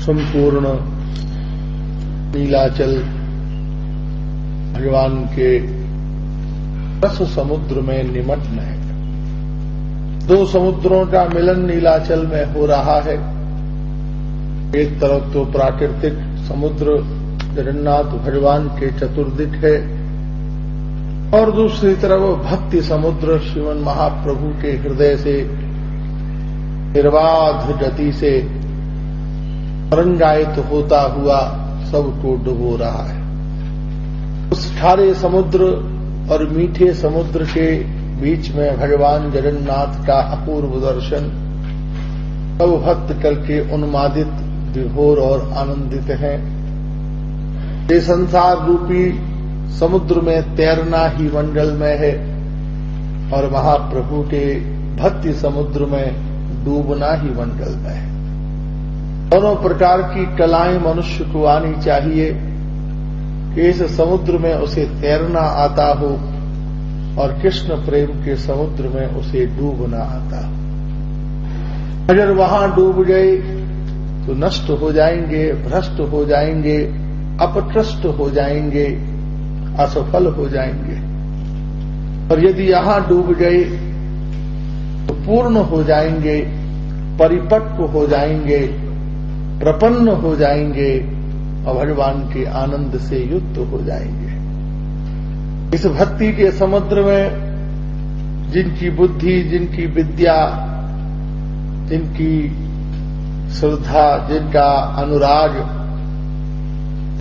संपूर्ण नीलाचल भगवान के रस समुद्र में निमग्न है। दो समुद्रों का मिलन नीलाचल में हो रहा है। एक तरफ तो प्राकृतिक समुद्र जगन्नाथ भगवान के चतुर्दिक है और दूसरी तरफ भक्ति समुद्र श्रीमन महाप्रभु के हृदय से निर्बाध गति से तरंगायित होता हुआ सबको डुबो रहा है। उस खारे समुद्र और मीठे समुद्र के बीच में भगवान जगन्नाथ का अपूर्व दर्शन सब भक्त करके उन्मादित, विभोर और आनंदित हैं। ये संसार रूपी समुद्र में तैरना ही मंगलमय है और महाप्रभु के भक्ति समुद्र में डूबना ही मंगलमय है। दोनों प्रकार की कलाएं मनुष्य को आनी चाहिए कि इस समुद्र में उसे तैरना आता हो और कृष्ण प्रेम के समुद्र में उसे डूबना आता हो। अगर वहां डूब गए तो नष्ट हो जाएंगे, भ्रष्ट हो जाएंगे, अपकृष्ट हो जाएंगे, असफल हो जाएंगे। और यदि यहां डूब गए तो पूर्ण हो जाएंगे, परिपक्व हो जाएंगे, प्रपन्न हो जाएंगे और भगवान के आनंद से युक्त हो जाएंगे। इस भक्ति के समुद्र में जिनकी बुद्धि, जिनकी विद्या, जिनकी श्रद्धा, जिनका अनुराग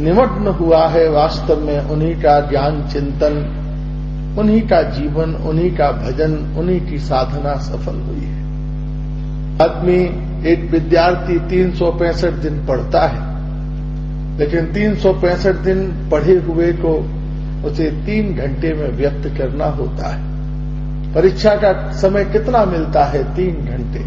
निमग्न हुआ है, वास्तव में उन्हीं का ज्ञान चिंतन, उन्हीं का जीवन, उन्हीं का भजन, उन्हीं की साधना सफल हुई है। आदमी, एक विद्यार्थी 365 दिन पढ़ता है, लेकिन 365 दिन पढ़े हुए को उसे 3 घंटे में व्यक्त करना होता है। परीक्षा का समय कितना मिलता है? 3 घंटे।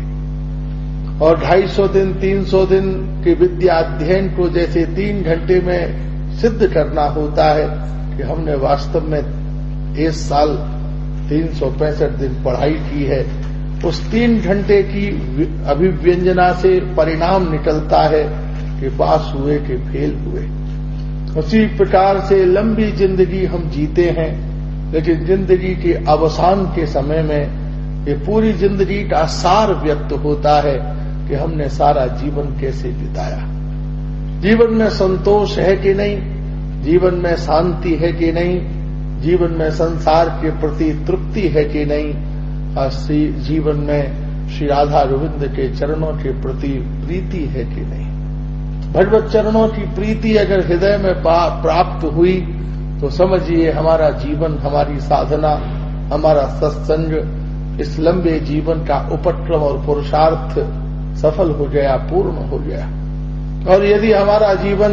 और 250 दिन, 300 दिन के विद्या अध्ययन को जैसे 3 घंटे में सिद्ध करना होता है कि हमने वास्तव में इस साल 365 दिन पढ़ाई की है, उस 3 घंटे की अभिव्यंजना से परिणाम निकलता है कि पास हुए कि फेल हुए। उसी प्रकार से लंबी जिंदगी हम जीते हैं, लेकिन जिंदगी के अवसान के समय में ये पूरी जिंदगी का सार व्यक्त होता है कि हमने सारा जीवन कैसे बिताया। जीवन में संतोष है कि नहीं, जीवन में शांति है कि नहीं, जीवन में संसार के प्रति तृप्ति है कि नहीं, और जीवन में श्री राधा गोविंद के चरणों के प्रति प्रीति है कि नहीं। भगवत चरणों की प्रीति अगर हृदय में प्राप्त हुई तो समझिए हमारा जीवन, हमारी साधना, हमारा सत्संग, इस लंबे जीवन का उपक्रम और पुरुषार्थ सफल हो गया, पूर्ण हो गया। और यदि हमारा जीवन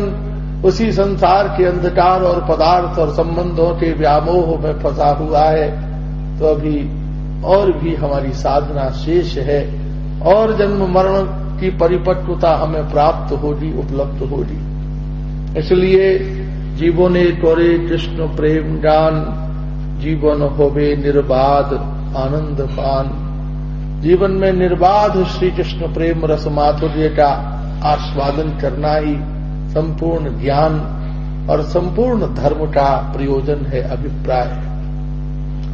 उसी संसार के अंधकार और पदार्थ और संबंधों के व्यामोह में फंसा हुआ है तो अभी और भी हमारी साधना शेष है और जन्म मरण की परिपक्वता हमें प्राप्त होगी, उपलब्ध होगी। इसलिए जीवने करे कृष्ण प्रेम गान, जीवन होवे निर्बाध आनंद पान। जीवन में निर्बाध श्री कृष्ण प्रेम रस माधुर्य का आस्वादन करना ही संपूर्ण ज्ञान और संपूर्ण धर्म का प्रयोजन है, अभिप्राय है।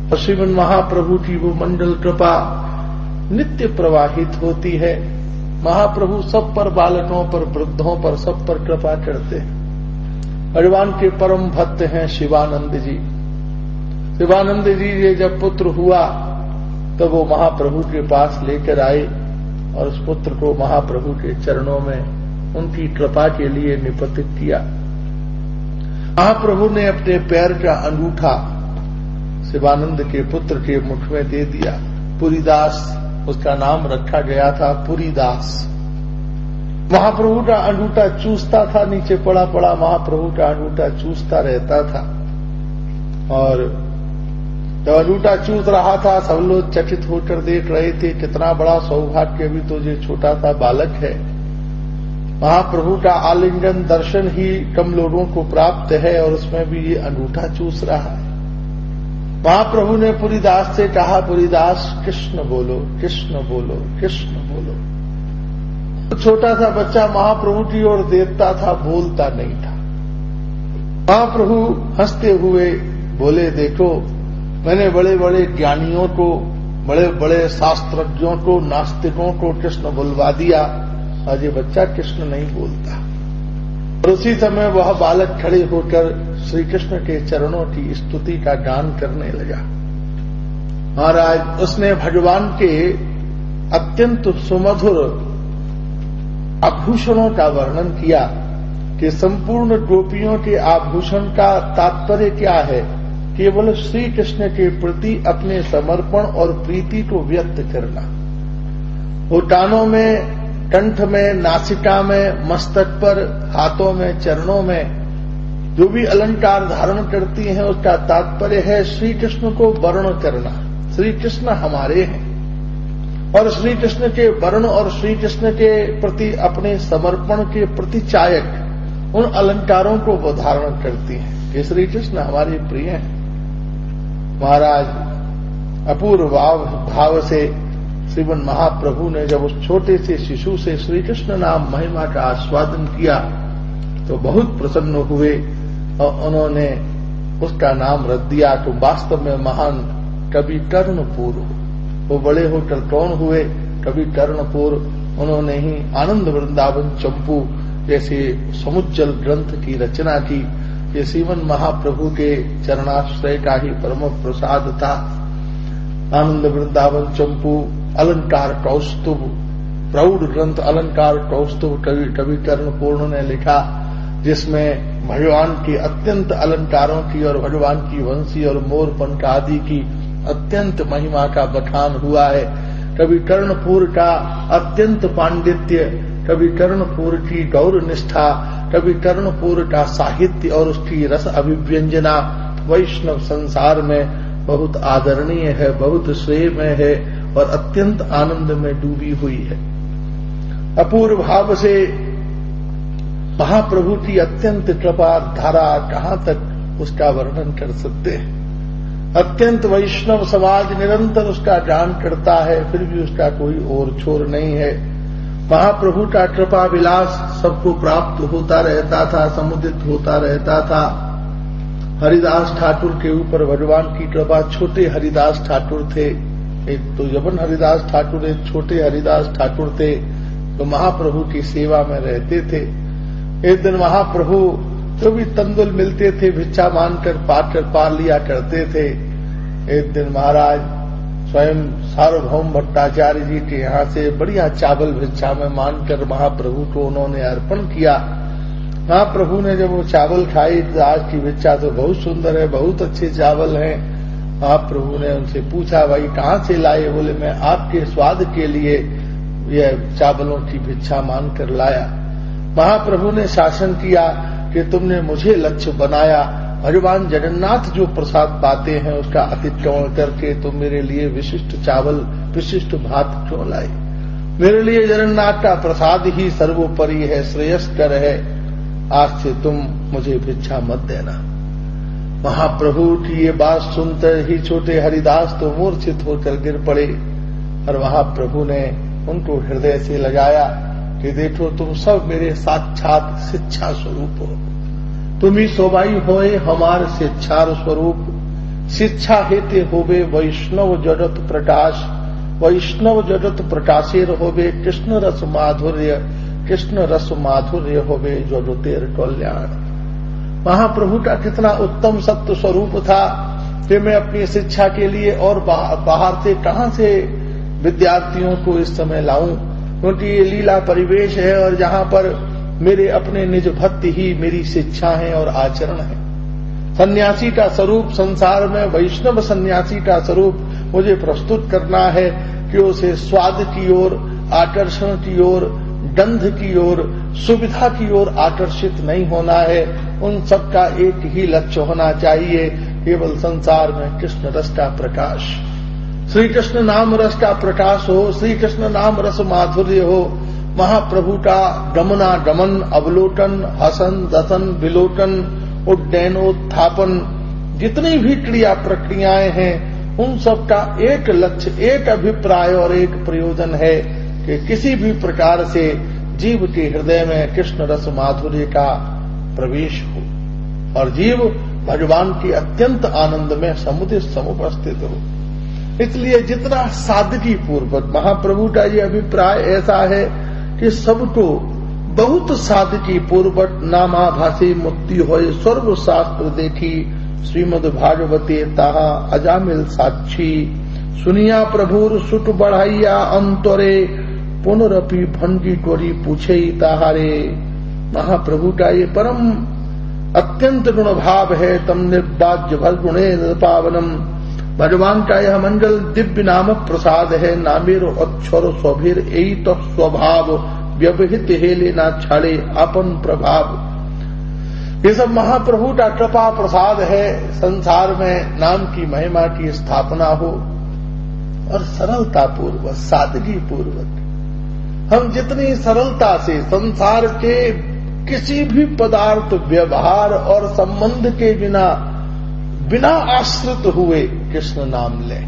और श्रीमन महाप्रभु की वो मंडल कृपा नित्य प्रवाहित होती है। महाप्रभु सब पर, बालकों पर, वृद्धों पर, सब पर कृपा करते हैं। भगवान के परम भक्त हैं शिवानंद जी। शिवानंद जी ये जब पुत्र हुआ तब वो महाप्रभु के पास लेकर आए और उस पुत्र को महाप्रभु के चरणों में उनकी कृपा के लिए निपतित किया। महाप्रभु ने अपने पैर का अंगूठा शिवानंद के पुत्र के मुख में दे दिया। पुरीदास उसका नाम रखा गया था, पुरीदास। महाप्रभु का अंगूठा चूसता था, नीचे पड़ा पड़ा महाप्रभु का अंगूठा चूसता रहता था। और जब अंगूठा चूस रहा था सब लोग चकित होकर देख रहे थे, कितना बड़ा सौभाग्य, अभी तो ये छोटा सा बालक है। महाप्रभु का आलिंगन दर्शन ही कम लोगों को प्राप्त है और उसमें भी ये अंगूठा चूस रहा है। महाप्रभु ने पुरीदास से कहा, पुरीदास कृष्ण बोलो, कृष्ण बोलो, कृष्ण बोलो। छोटा सा बच्चा महाप्रभु की ओर देखता था, बोलता नहीं था। महाप्रभु हंसते हुए बोले, देखो मैंने बड़े बड़े ज्ञानियों को, बड़े बड़े शास्त्रज्ञों को, नास्तिकों को कृष्ण बुलवा दिया, और ये बच्चा कृष्ण नहीं बोलता। और उसी समय वह बालक खड़े होकर श्री कृष्ण के चरणों की स्तुति का गान करने लगा। महाराज, उसने भगवान के अत्यंत सुमधुर आभूषणों का वर्णन किया कि संपूर्ण गोपियों के आभूषण का तात्पर्य क्या है? केवल श्री कृष्ण के प्रति अपने समर्पण और प्रीति को व्यक्त करना। वो कानों में, कंठ में, नासिका में, मस्तक पर, हाथों में, चरणों में जो भी अलंकार धारण करती हैं, उसका तात्पर्य है श्री कृष्ण को वर्ण करना। श्री कृष्ण हमारे हैं और श्री कृष्ण के वर्ण और श्री कृष्ण के प्रति अपने समर्पण के प्रति चायक उन अलंकारों को वो धारण करती हैं कि श्री कृष्ण हमारे प्रिय हैं। महाराज, अपूर्व भाव से श्रीमन महाप्रभु ने जब उस छोटे से शिशु से श्री कृष्ण नाम महिमा का आस्वादन किया तो बहुत प्रसन्न हुए और उन्होंने उसका नाम रख दिया। तो वास्तव में महान कवि कर्णपुर, वो बड़े होकर कौन हुए? कवि कर्णपुर। उन्होंने ही आनंद वृंदावन चंपू जैसे समुज्जल ग्रंथ की रचना की। ये श्रीमन महाप्रभु के चरणाश्रय का ही परम प्रसाद था। आनंद वृंदावन चंपू, अलंकार कौस्तुभ, प्रौढ़ ग्रंथ अलंकार कौस्तुभ कवि कर्णपूर्ण ने लिखा, जिसमें भगवान के अत्यंत अलंकारों की और भगवान की वंशी और मोरपंख आदि की अत्यंत महिमा का बखान हुआ है। कवि कर्णपुर का अत्यंत पांडित्य, कवि कर्णपुर की गौर निष्ठा, कवि कर्णपुर का साहित्य और उसकी रस अभिव्यंजना वैष्णव संसार में बहुत आदरणीय है, बहुत श्रेयमय है और अत्यंत आनंद में डूबी हुई है। अपूर्व भाव से महाप्रभु की अत्यंत कृपा धारा कहाँ तक उसका वर्णन कर सकते हैं। अत्यंत वैष्णव समाज निरंतर उसका गान करता है, फिर भी उसका कोई और छोर नहीं है। महाप्रभु का कृपा विलास सबको प्राप्त होता रहता था, समुदित होता रहता था। हरिदास ठाकुर के ऊपर भगवान की कृपा, छोटे हरिदास ठाकुर थे, एक तो यवन हरिदास ठाकुर, एक छोटे हरिदास ठाकुर थे, तो महाप्रभु की सेवा में रहते थे। एक दिन महाप्रभु जो भी तंदुल मिलते थे भिक्षा मांगकर पा लिया करते थे। एक दिन महाराज स्वयं सार्वभौम भट्टाचार्य जी के यहाँ से बढ़िया चावल भिक्षा में मांगकर महाप्रभु को उन्होंने अर्पण किया। महाप्रभु ने जब वो चावल खाई, आज की भिक्षा तो बहुत सुंदर है, बहुत अच्छे चावल हैं। महाप्रभु ने उनसे पूछा, भाई कहाँ से लाए? बोले, मैं आपके स्वाद के लिए यह चावलों की भिक्षा मांगकर लाया। महाप्रभु ने शासन किया कि तुमने मुझे लक्ष्य बनाया, भगवान जगन्नाथ जो प्रसाद पाते हैं उसका अतिक्रमण करके तुम मेरे लिए विशिष्ट चावल, विशिष्ट भात क्यों लाए? मेरे लिए जगन्नाथ का प्रसाद ही सर्वोपरि है, श्रेयस्कर है। आज से तुम मुझे भिक्षा मत देना। महाप्रभु की ये बात सुनकर ही छोटे हरिदास तो मूर्छित होकर गिर पड़े और महाप्रभु ने उनको हृदय से लगाया कि देखो, तुम सब मेरे साक्षात शिक्षा स्वरूप हो, तुम ही सोबाई होए हमार शिक्षार स्वरूप। शिक्षा हेते होवे वैष्णव जगत प्रकाश, वैष्णव जगत प्रकाशेर होवे कृष्ण रस माधुर्य, कृष्ण रस माधुर्य होवे जगतेर कल्याण। महाप्रभु का कितना उत्तम सत्य स्वरूप था कि मैं अपनी शिक्षा के लिए और बाहर से कहां से विद्यार्थियों को इस समय लाऊं, क्योंकि ये लीला परिवेश है और जहां पर मेरे अपने निज भक्ति ही मेरी शिक्षा है और आचरण है। सन्यासी का स्वरूप संसार में, वैष्णव सन्यासी का स्वरूप मुझे प्रस्तुत करना है कि उसे स्वाद की ओर, आकर्षण की ओर, गंध की ओर, सुविधा की ओर आकर्षित नहीं होना है। उन सबका एक ही लक्ष्य होना चाहिए, केवल संसार में कृष्ण रस का प्रकाश, श्री कृष्ण नाम रस का प्रकाश हो, श्री कृष्ण नाम रस माधुर्य हो। महाप्रभु का गमनागमन, अवलोकन, हसन, दसन, विलोकन, उड्डयनोत्थापन, जितनी भी क्रिया प्रक्रियाएं हैं उन सब का एक लक्ष्य, एक अभिप्राय और एक प्रयोजन है कि किसी भी प्रकार से जीव के हृदय में कृष्ण रस माधुर्य का प्रवेश हो और जीव भगवान के अत्यंत आनंद में समुपस्थित हो। इसलिए जितना सादगी पूर्वक, महाप्रभु का ये अभिप्राय ऐसा है कि सबको बहुत सादगी पूर्वक नामाभासी मुक्ति होए, सर्व शास्त्र देखी श्रीमद् भागवते ताहा अजामिल साक्षी, सुनिया प्रभुर सुट बढ़ाइया अंतरे, पुनरपि भंगी कोरी पूछे ताहारे। महाप्रभु का ये परम अत्यंत गुण भाव है। तम निर्वाज्य भर गुणे पावनम, भगवान का यह मंगल दिव्य नामक प्रसाद है। नामेर अक्षर स्वभीर यही तो स्वभाव, व्यवहित हेले ना छाड़े अपन प्रभाव। ये सब महाप्रभु का कृपा प्रसाद है। संसार में नाम की महिमा की स्थापना हो और सरलता पूर्वक, सादगी पूर्वक, हम जितनी सरलता से संसार के किसी भी पदार्थ, व्यवहार और संबंध के बिना आश्रित हुए कृष्ण नाम लें,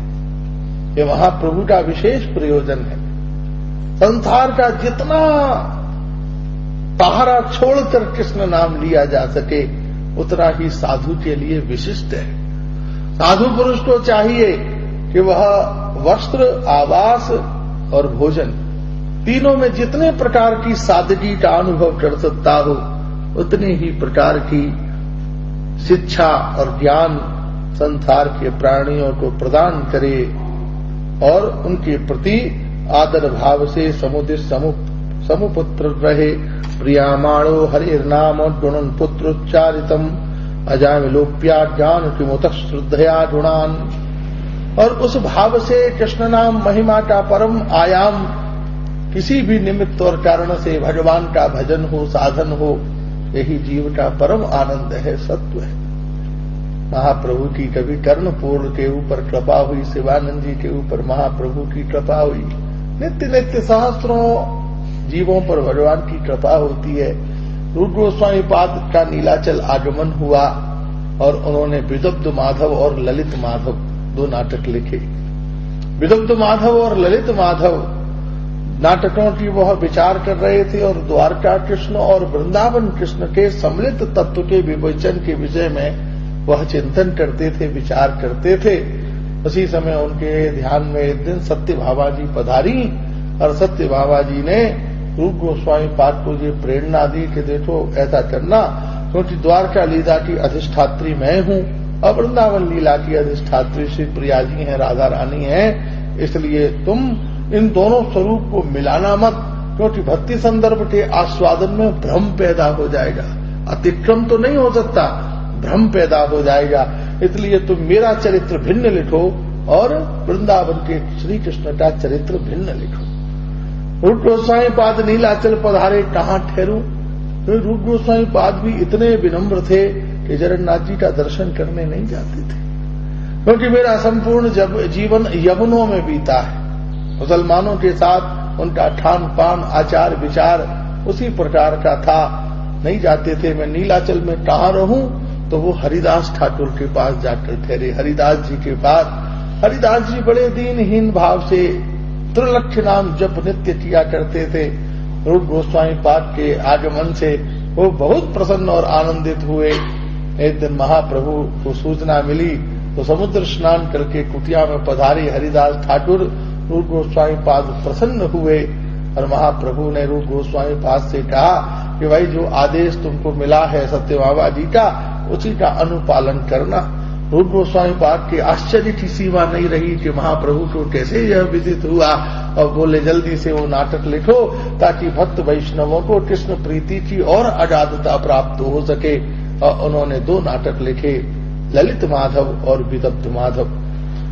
ये महाप्रभु का विशेष प्रयोजन है। संसार का जितना सहारा छोड़कर कृष्ण नाम लिया जा सके उतना ही साधु के लिए विशिष्ट है। साधु पुरुष को चाहिए कि वह वस्त्र, आवास और भोजन, तीनों में जितने प्रकार की सादगी का अनुभव कर सकता हो उतनी ही प्रकार की शिक्षा और ज्ञान संसार के प्राणियों को प्रदान करे और उनके प्रति आदर भाव से समुपुत्र रहे। प्रियामाणो हरिर्नाम गुणन पुत्रोच्चारितम, अजामिलोप्या ज्ञान किमुत श्रद्धया गुणान। और उस भाव से कृष्ण नाम महिमा का परम आयाम किसी भी निमित्त और कारण से भगवान का भजन हो, साधन हो, यही जीव का परम आनंद है, सत्व है। महाप्रभु की कभी कर्णपूर्ण के ऊपर कृपा हुई, शिवानंद जी के ऊपर महाप्रभु की कृपा हुई, नित्य नित्य सहस्रों जीवों पर भगवान की कृपा होती है। रूप गोस्वामी पाद का नीलाचल आगमन हुआ और उन्होंने विदग्ध माधव और ललित माधव दो नाटक लिखे। विदग्ध माधव और ललित माधव नाटकों की वह विचार कर रहे थे और द्वारका कृष्ण और वृंदावन कृष्ण के सम्मिलित तत्व के विवेचन के विषय में वह चिंतन करते थे, विचार करते थे। उसी समय उनके ध्यान में एक दिन सत्य भावा जी पधारी और सत्य भावा जी ने रूप गोस्वामी पाद को ये प्रेरणा दी कि देखो ऐसा करना, क्योंकि द्वारका लीला की अधिष्ठात्री मैं हूँ और वृंदावन लीला की अधिष्ठात्री श्री प्रिया जी हैं, राधा रानी हैं, इसलिए तुम इन दोनों स्वरूप को मिलाना मत, क्योंकि भक्ति संदर्भ के आस्वादन में भ्रम पैदा हो जाएगा। अतिक्रम तो नहीं हो सकता, भ्रम पैदा हो जाएगा। इसलिए तुम मेरा चरित्र भिन्न लिखो और वृंदावन के श्री कृष्ण का चरित्र भिन्न लिखो। रूप गोस्वामी पाद नीलाचल पधारे, कहाँ ठहरू? रूप गोस्वामी पाद भी इतने विनम्र थे कि जगन्नाथ जी का दर्शन करने नहीं जाते थे, क्योंकि मेरा संपूर्ण जीवन यवनों में बीता है। मुसलमानों के साथ उनका खान पान, आचार विचार उसी प्रकार का था, नहीं जाते थे। मैं नीलाचल में कहाँ रहूं? तो वो हरिदास ठाकुर के पास जाकर ठहरे, हरिदास जी के पास। हरिदास जी बड़े दीनहीन भाव से त्रिलक्ष नाम जप नित्य किया करते थे। रूप गोस्वामी पाद के आगमन से वो बहुत प्रसन्न और आनंदित हुए। एक दिन महाप्रभु को सूचना मिली तो समुद्र स्नान करके कुटिया में पधारे हरिदास ठाकुर। रूप गोस्वामी पाद प्रसन्न हुए और महाप्रभु ने रूप गोस्वामी पाद से कहा कि भाई जो आदेश तुमको मिला है सत्य बाबा जी का, उसी का अनुपालन करना। रूप गोस्वामी पाद के आश्चर्य की सीमा नहीं रही कि महाप्रभु को कैसे यह विदित हुआ, और बोले जल्दी से वो नाटक लिखो ताकि भक्त वैष्णवों को कृष्ण प्रीति की और अगाधता प्राप्त हो सके। और उन्होंने दो नाटक लिखे, ललित माधव और विदग्ध माधव।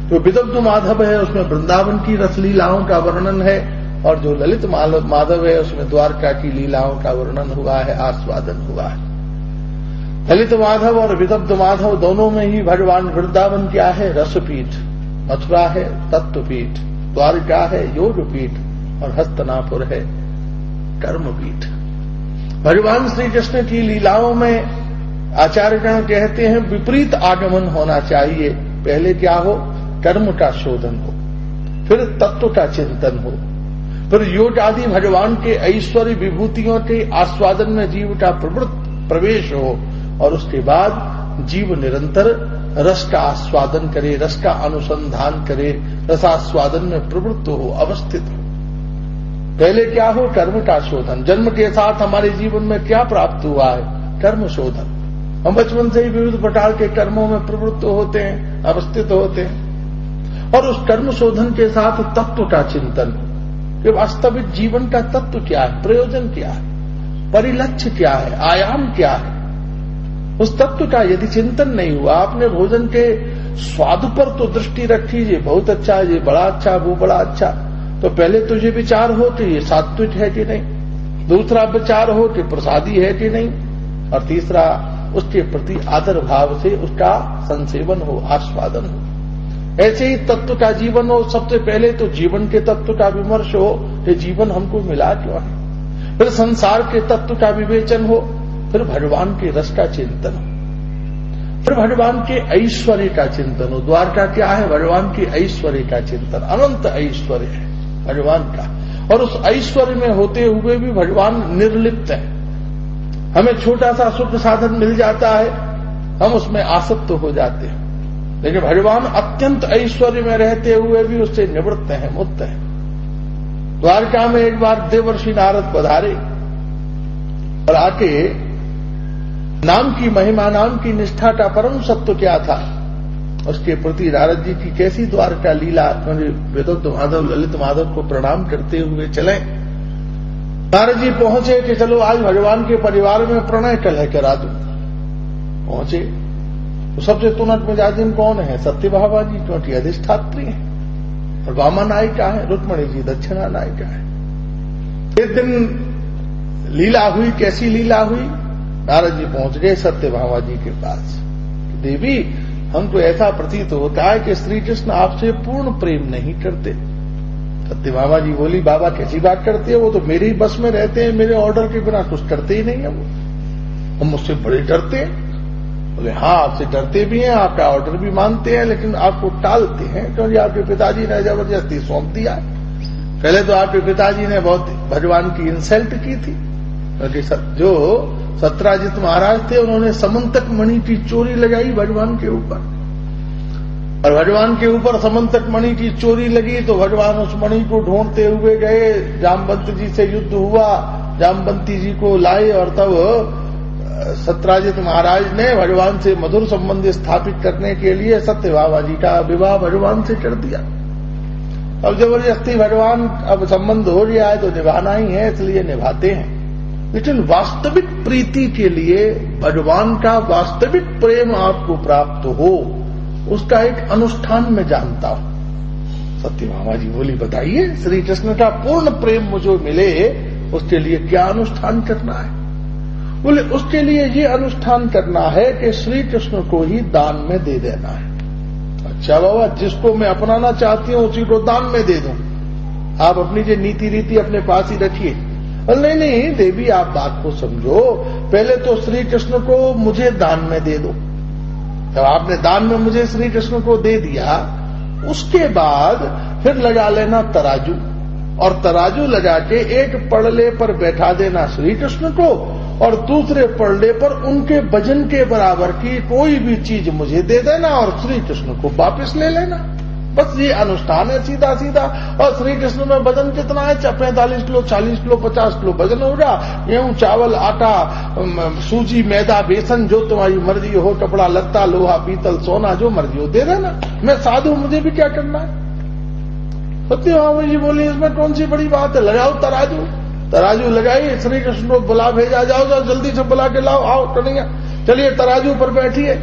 जो विदग्ध माधव है उसमें वृंदावन की रसलीलाओं का वर्णन है, और जो ललित माधव है उसमें द्वारका की लीलाओं का वर्णन हुआ है, आस्वादन हुआ है। ललित माधव और विदग्ध माधव दोनों में ही भगवान, वृंदावन क्या है? रसपीठ, मथुरा है तत्वपीठ, द्वारका है योगपीठ और हस्तनापुर है कर्मपीठ। भगवान श्री कृष्ण की लीलाओं में आचार्यगण कहते हैं विपरीत आगमन होना चाहिए। पहले क्या हो? कर्म का शोधन हो, फिर तत्व का चिंतन हो, फिर योट आदि भगवान के ऐश्वर्य विभूतियों के आस्वादन में जीव का प्रवृत्त प्रवेश हो और उसके बाद जीव निरंतर रस का आस्वादन करे, रस का अनुसंधान करे, रसास्वादन में प्रवृत्त हो, अवस्थित हो। पहले क्या हो? कर्म का शोधन। जन्म के साथ हमारे जीवन में क्या प्राप्त हुआ है? कर्म शोधन। हम बचपन से ही विविध प्रकार के कर्मों में प्रवृत्त होते हैं, अवस्थित होते हैं। और उस कर्म शोधन के साथ तत्व का चिंतन कि वास्तविक जीवन का तत्व क्या है, प्रयोजन क्या है, परिलक्ष्य क्या है, आयाम क्या है। उस तत्व का यदि चिंतन नहीं हुआ, आपने भोजन के स्वाद पर तो दृष्टि रखी, ये बहुत अच्छा है, ये बड़ा अच्छा, वो बड़ा अच्छा, तो पहले तो ये विचार हो कि ये सात्विक है कि नहीं, दूसरा विचार हो कि प्रसादी है कि नहीं, और तीसरा उसके प्रति आदर भाव से उसका संसेवन हो, आस्वादन हो। ऐसे ही तत्व का जीवन हो। सबसे पहले तो जीवन के तत्व का विमर्श हो कि जीवन हमको मिला क्यों है, फिर संसार के तत्व का विवेचन हो, फिर भगवान के रस का चिंतन हो, फिर भगवान के ऐश्वर्य का चिंतन हो। द्वारका क्या है? भगवान के ऐश्वर्य का चिंतन। अनंत ऐश्वर्य है भगवान का, और उस ऐश्वर्य में होते हुए भी भगवान निर्लिप्त है। हमें छोटा सा सुख साधन मिल जाता है, हम उसमें आसक्त हो जाते हैं, लेकिन भगवान अत्यंत ऐश्वर्य में रहते हुए भी उससे निवृत्त हैं, मुक्त हैं। द्वारका में एक बार देवर्षि नारद पधारे और आके नाम की महिमा, नाम की निष्ठा का परम सत्व क्या था, उसके प्रति नारद जी की कैसी द्वारका लीला, वेदोक्त माधव, ललित माधव को प्रणाम करते हुए चले। नारद जी पहुंचे कि चलो आज भगवान के परिवार में प्रणय कलह करा दूं। पहुंचे तो सबसे तुनक मिजाजिन कौन है? सत्यभामा जी, क्योंकि अधिष्ठात्री है, और वामा नायिका है, रुक्मणी जी दक्षिणा नायिका है। एक दिन लीला हुई। कैसी लीला हुई? नारद जी पहुंच गए सत्यभामा जी के पास। देवी, हमको ऐसा प्रतीत होता है कि श्री कृष्ण आपसे पूर्ण प्रेम नहीं करते। सत्यभामा जी बोली, बाबा कैसी बात करते हैं, वो तो मेरे ही बस में रहते हैं, मेरे ऑर्डर के बिना कुछ करते ही नहीं है वो, हम मुझसे बड़े डरते हैं। बोले हाँ, आपसे डरते भी हैं, आपका ऑर्डर भी मानते हैं, लेकिन आपको टालते हैं क्योंकि आपके पिताजी ने जबरदस्ती सौंप दिया। पहले तो आपके पिताजी ने बहुत भगवान की इंसल्ट की थी, क्योंकि जो सत्राजित महाराज थे उन्होंने समंतक मणि की चोरी लगाई भगवान के ऊपर, और भगवान के ऊपर समंतक मणि की चोरी लगी तो भगवान उस मणि को ढूंढते हुए गए। जामवंत जी से युद्ध हुआ, जामवंती जी को लाए, और तब सत्राजित महाराज ने भगवान से मधुर संबंध स्थापित करने के लिए सत्यभामा जी का विवाह भगवान से कर दिया। अब जबरदस्ती भगवान, अब संबंध हो गया है तो निभाना ही है, इसलिए निभाते हैं। लेकिन वास्तविक प्रीति के लिए भगवान का वास्तविक प्रेम आपको प्राप्त हो, उसका एक अनुष्ठान में जानता हूं। सत्यभामा जी बोली, बताइए, श्री कृष्ण का पूर्ण प्रेम मुझे मिले उसके लिए क्या अनुष्ठान करना है? बोले, उसके लिए ये अनुष्ठान करना है कि श्री कृष्ण को ही दान में दे देना है। अच्छा बाबा, जिसको मैं अपनाना चाहती हूं उसी को दान में दे दूं, आप अपनी जो नीति रीति अपने पास ही रखिए। नहीं नहीं देवी, आप बात को समझो, पहले तो श्री कृष्ण को मुझे दान में दे दो। जब आपने दान में मुझे श्री कृष्ण को दे दिया, उसके बाद फिर लगा लेना तराजू, और तराजू लगा के एक पड़ले पर बैठा देना श्री कृष्ण को, और दूसरे पड़ले पर उनके वजन के बराबर की कोई भी चीज मुझे दे देना और श्री कृष्ण को वापस ले लेना। बस ये अनुष्ठान है, सीधा सीधा। और श्री कृष्ण में वजन कितना है? 45 किलो, 40 किलो, 50 किलो वजन होगा। गेहूं, चावल, आटा, सूजी, मैदा, बेसन, जो तुम्हारी मर्जी हो, कपड़ा लत्ता, लोहा पीतल, सोना, जो मर्जी हो दे देना। मैं साधु, मुझे भी क्या करना है? सत्यभामा जी बोली, इसमें कौन सी बड़ी बात है, लगाओ तराजू। तराजू लगाई, श्री कृष्ण को बुला भेजा, जाओ जाओ जल्दी से बुला के लाओ, आओ कन्हैया, चलिए तराजू पर बैठिए।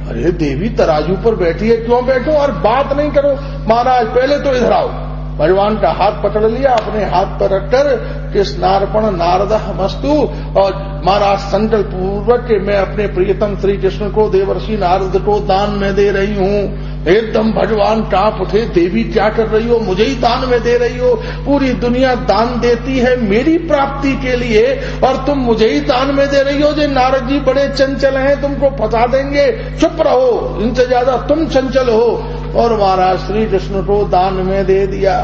अरे देवी, तराजू पर बैठिए, क्यों बैठो, और बात नहीं करो। महाराज पहले तो इधर आओ। भगवान का हाथ पकड़ लिया, अपने हाथ पर रखकर कृष्णार्पण नारदः मस्तु, और महाराज संकल्प पूर्वक मैं अपने प्रियतम श्री कृष्ण को, देवर्षि नारद को दान में दे रही हूँ। एकदम भगवान कांप उठे, देवी क्या कर रही हो, मुझे ही दान में दे रही हो? पूरी दुनिया दान देती है मेरी प्राप्ति के लिए, और तुम मुझे ही दान में दे रही हो? जो नारद जी बड़े चंचल हैं, तुमको फंसा देंगे, चुप रहो, इनसे ज्यादा तुम चंचल हो। और महाराज श्री कृष्ण को दान में दे दिया।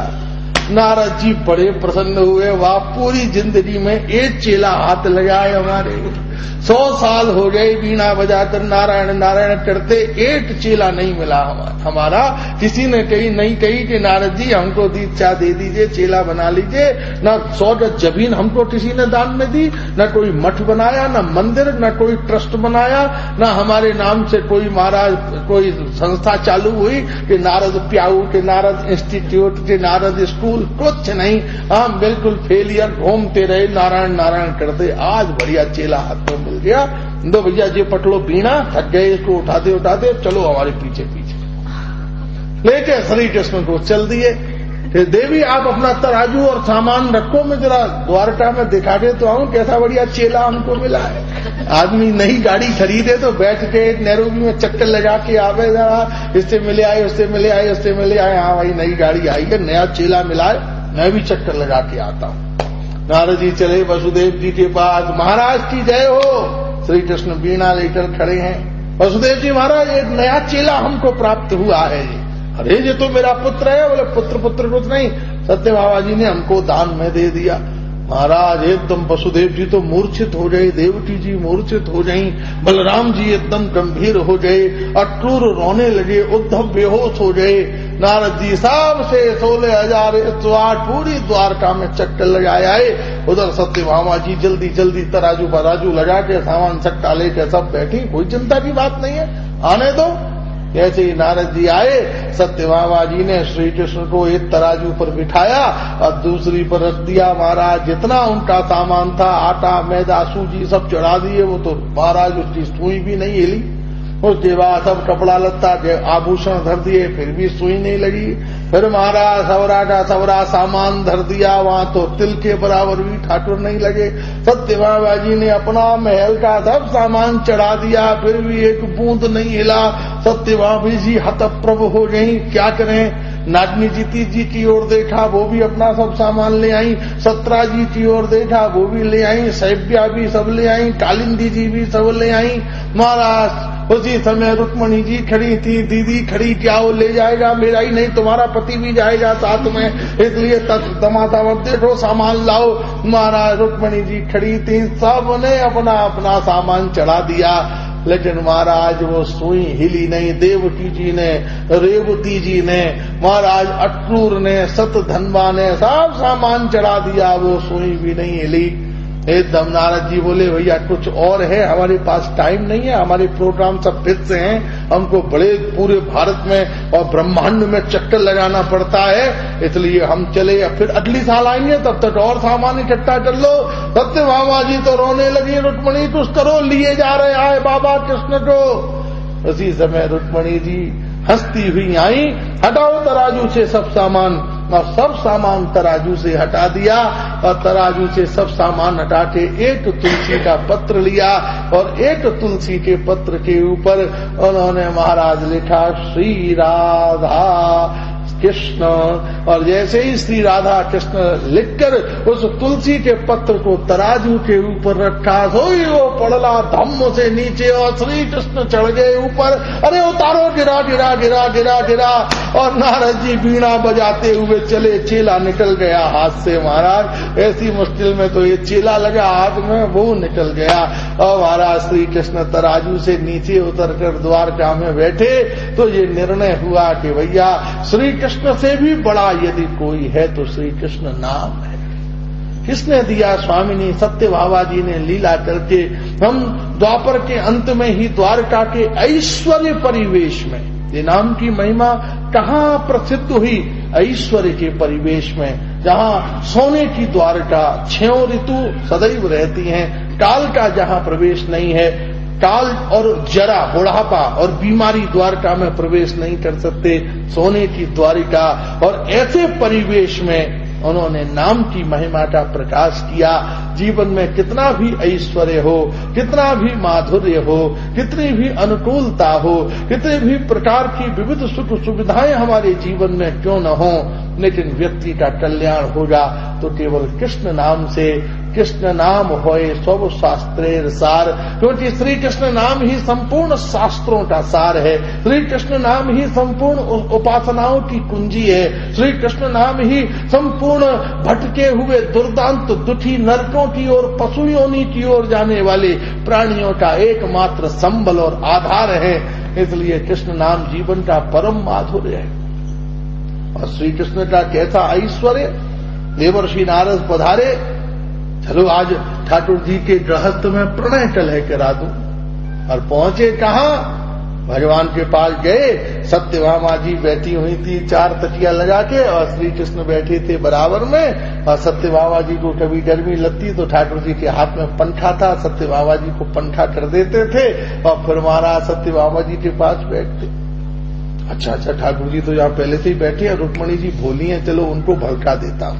नारद जी बड़े प्रसन्न हुए। वाह, पूरी जिंदगी में एक चेला हाथ लगाए हमारे, 100 साल हो गए बीणा बजाकर नारायण नारायण करते, एक चेला नहीं मिला हमारा। किसी ने कही नहीं कही कि नारद जी हमको दीक्षा दे दीजिए, चेला बना लीजिए। न 100 गज जमीन हमको किसी ने दान में दी, न कोई मठ बनाया, न मंदिर, न कोई ट्रस्ट बनाया, न हमारे नाम से कोई महाराज कोई संस्था चालू हुई कि नारद प्याऊ के नारद इंस्टीट्यूट के नारद स्कूल, कुछ नहीं। हम बिल्कुल फेलियर, घूमते रहे, नारायण नारायण करते। आज बढ़िया चेला हाथ में मिल गया। दो भैया जी पकड़ो बीणा, थक गए, इसको उठाते उठाते चलो हमारे पीछे पीछे लेके श्री कृष्ण को चल दिए। फिर देवी आप अपना तराजू और सामान रखो, मैं जरा द्वारका में दिखा दे तो आऊं कैसा बढ़िया चेला हमको मिला है। आदमी नई गाड़ी खरीदे तो बैठ के नैरोबी में चक्कर लगा के आवे, जरा इससे मिले आए, उससे मिले आए, उससे मिले आए। हाँ भाई नई गाड़ी आई है, नया चेला मिला है, मैं भी चक्कर लगा के आता हूं। नारद जी चले वसुदेव जी के पास। महाराज की जय हो। श्री कृष्ण बीणा लेकर खड़े हैं। वसुदेव जी महाराज एक नया चेला हमको प्राप्त हुआ है। अरे ये तो मेरा पुत्र है। बोले पुत्र कुछ नहीं, सत्य बाबा जी ने हमको दान में दे दिया। महाराज एकदम वसुदेव जी तो मूर्छित हो गए, देवकी जी मूर्छित हो गई, बलराम जी एकदम गंभीर हो गए, अक्रूर रोने लगे, उद्धव बेहोश हो गए। नारद जी सबसे 16,000 पूरी द्वारका में चक्कर लगाए आए। उधर सत्यभामा जी जल्दी जल्दी तराजू बराजू लगा के सामान चक्का लेकर सब बैठी। कोई चिंता की बात नहीं है, आने दो। ऐसे ही नारद जी आए, सत्यभामा जी ने श्री कृष्ण को एक तराजू पर बिठाया और दूसरी पर रख दिया। महाराज जितना उनका सामान था, आटा मैदा सूजी सब चढ़ा दिए। वो तो महाराज उसकी सुई भी नहीं हिली। उसके बाद सब कपड़ा लत्ता आभूषण धर दिए, फिर भी सुई नहीं लगी। फिर महाराज सवरा का सवरा सामान धर दिया, वहां तो तिल के बराबर भी ठाकुर नहीं लगे। सत्यभामा जी ने अपना महल का सब सामान चढ़ा दिया, फिर भी एक बूंद नहीं हिला। सत्यभामा जी हतप्रभ हो गई, क्या करें। नागनी जी की ओर देखा, वो भी अपना सब सामान ले आई। सत्रा जी की ओर देखा, वो भी ले आई। सैब्या भी सब ले आई, कालिंदी जी भी सब ले आई। महाराज उसी समय रुक्मणी जी खड़ी थी। दीदी खड़ी, क्या वो ले जाएगा, मेरा ही नहीं तुम्हारा पति भी जाएगा साथ में, इसलिए तमाशा मत देखो, सामान लाओ। महाराज रुक्मणी जी खड़ी थी, सबने अपना अपना सामान चढ़ा दिया। लेकिन महाराज वो सुई हिली नहीं। देवकी जी ने, रेवती जी ने, महाराज अक्रूर ने, सतधनवा ने सब सामान चढ़ा दिया, वो सुई भी नहीं हिली। एकदम नारद जी बोले भैया कुछ और है, हमारे पास टाइम नहीं है, हमारे प्रोग्राम सब फिक्स हैं, हमको बड़े पूरे भारत में और ब्रह्मांड में चक्कर लगाना पड़ता है, इसलिए हम चले। फिर अगली साल आएंगे, तब तक और सामान इकट्ठा कर लो। सत्यभामा जी तो रोने लगी, रुक्मणी कुछ करो, लिए जा रहे आए बाबा कृष्ण को। उसी समय रुक्मणी जी हंसती हुई आई, हटाओ तराजू से सब सामान। और सब सामान तराजू से हटा दिया और तराजू से सब सामान हटा के एक तुलसी का पत्र लिया और एक तुलसी के पत्र के ऊपर उन्होंने महाराज लिखा श्री राधा कृष्ण। और जैसे ही श्री राधा कृष्ण लिखकर उस तुलसी के पत्र को तराजू के ऊपर रखा, सोई वो पड़ला धम्म से नीचे और श्री कृष्ण चढ़ गए ऊपर। अरे उतारो, गिरा गिरा गिरा गिरा गिरा। और नारद जी बीणा बजाते हुए चले, चेला निकल गया हाथ से। महाराज ऐसी मुश्किल में तो ये चेला लगा हाथ में, वो निकल गया। और महाराज श्री कृष्ण तराजू से नीचे उतर कर द्वारका में बैठे तो ये निर्णय हुआ कि भैया श्री कृष्ण से भी बड़ा यदि कोई है तो श्री कृष्ण नाम है। किसने दिया? स्वामिनी सत्यभामा जी ने लीला करके। हम द्वापर के अंत में ही द्वारका के ऐश्वर्य परिवेश में, ये नाम की महिमा कहाँ प्रसिद्ध हुई? ऐश्वर्य के परिवेश में, जहाँ सोने की द्वारका, 6 ऋतु सदैव रहती हैं, काल का जहाँ प्रवेश नहीं है, काल और जरा, बुढ़ापा और बीमारी द्वारका में प्रवेश नहीं कर सकते, सोने की द्वारिका। और ऐसे परिवेश में उन्होंने नाम की महिमा का प्रकाश किया। जीवन में कितना भी ऐश्वर्य हो, कितना भी माधुर्य हो, कितनी भी अनुकूलता हो, कितने भी प्रकार की विविध सुख सुविधाएं हमारे जीवन में क्यों न हो, लेकिन व्यक्ति का कल्याण होगा तो केवल कृष्ण नाम से, कृष्ण नाम होए सब शास्त्रेर सार, क्योंकि श्री कृष्ण नाम ही संपूर्ण शास्त्रों का सार है। श्री कृष्ण नाम ही संपूर्ण उपासनाओं की कुंजी है। श्री कृष्ण नाम ही संपूर्ण भटके हुए दुर्दांत दुखी नरकों की ओर, पशु योनि की ओर जाने वाले प्राणियों का एकमात्र संबल और आधार है। इसलिए कृष्ण नाम जीवन का परम माधुर्य है। और श्री कृष्ण का कैसा ऐश्वर्य, देवर्षि नारद पधारे, चलो आज ठाकुर जी के गृहस्थ में प्रणय कलह करा दूं। और पहुंचे कहां, भगवान के पास गए, सत्यभामा जी बैठी हुई थी चार तकिया लगा के, और श्री कृष्ण बैठे थे बराबर में। और सत्यभामा जी को कभी गर्मी लगती तो ठाकुर जी के हाथ में पंखा था, सत्यभामा जी को पंखा कर देते थे और फिर महाराज सत्यभामा जी के पास बैठते। अच्छा ठाकुर जी तो यहाँ पहले से ही बैठे हैं, रुक्मणी जी भोली हैं, चलो उनको भड़का देता हूं।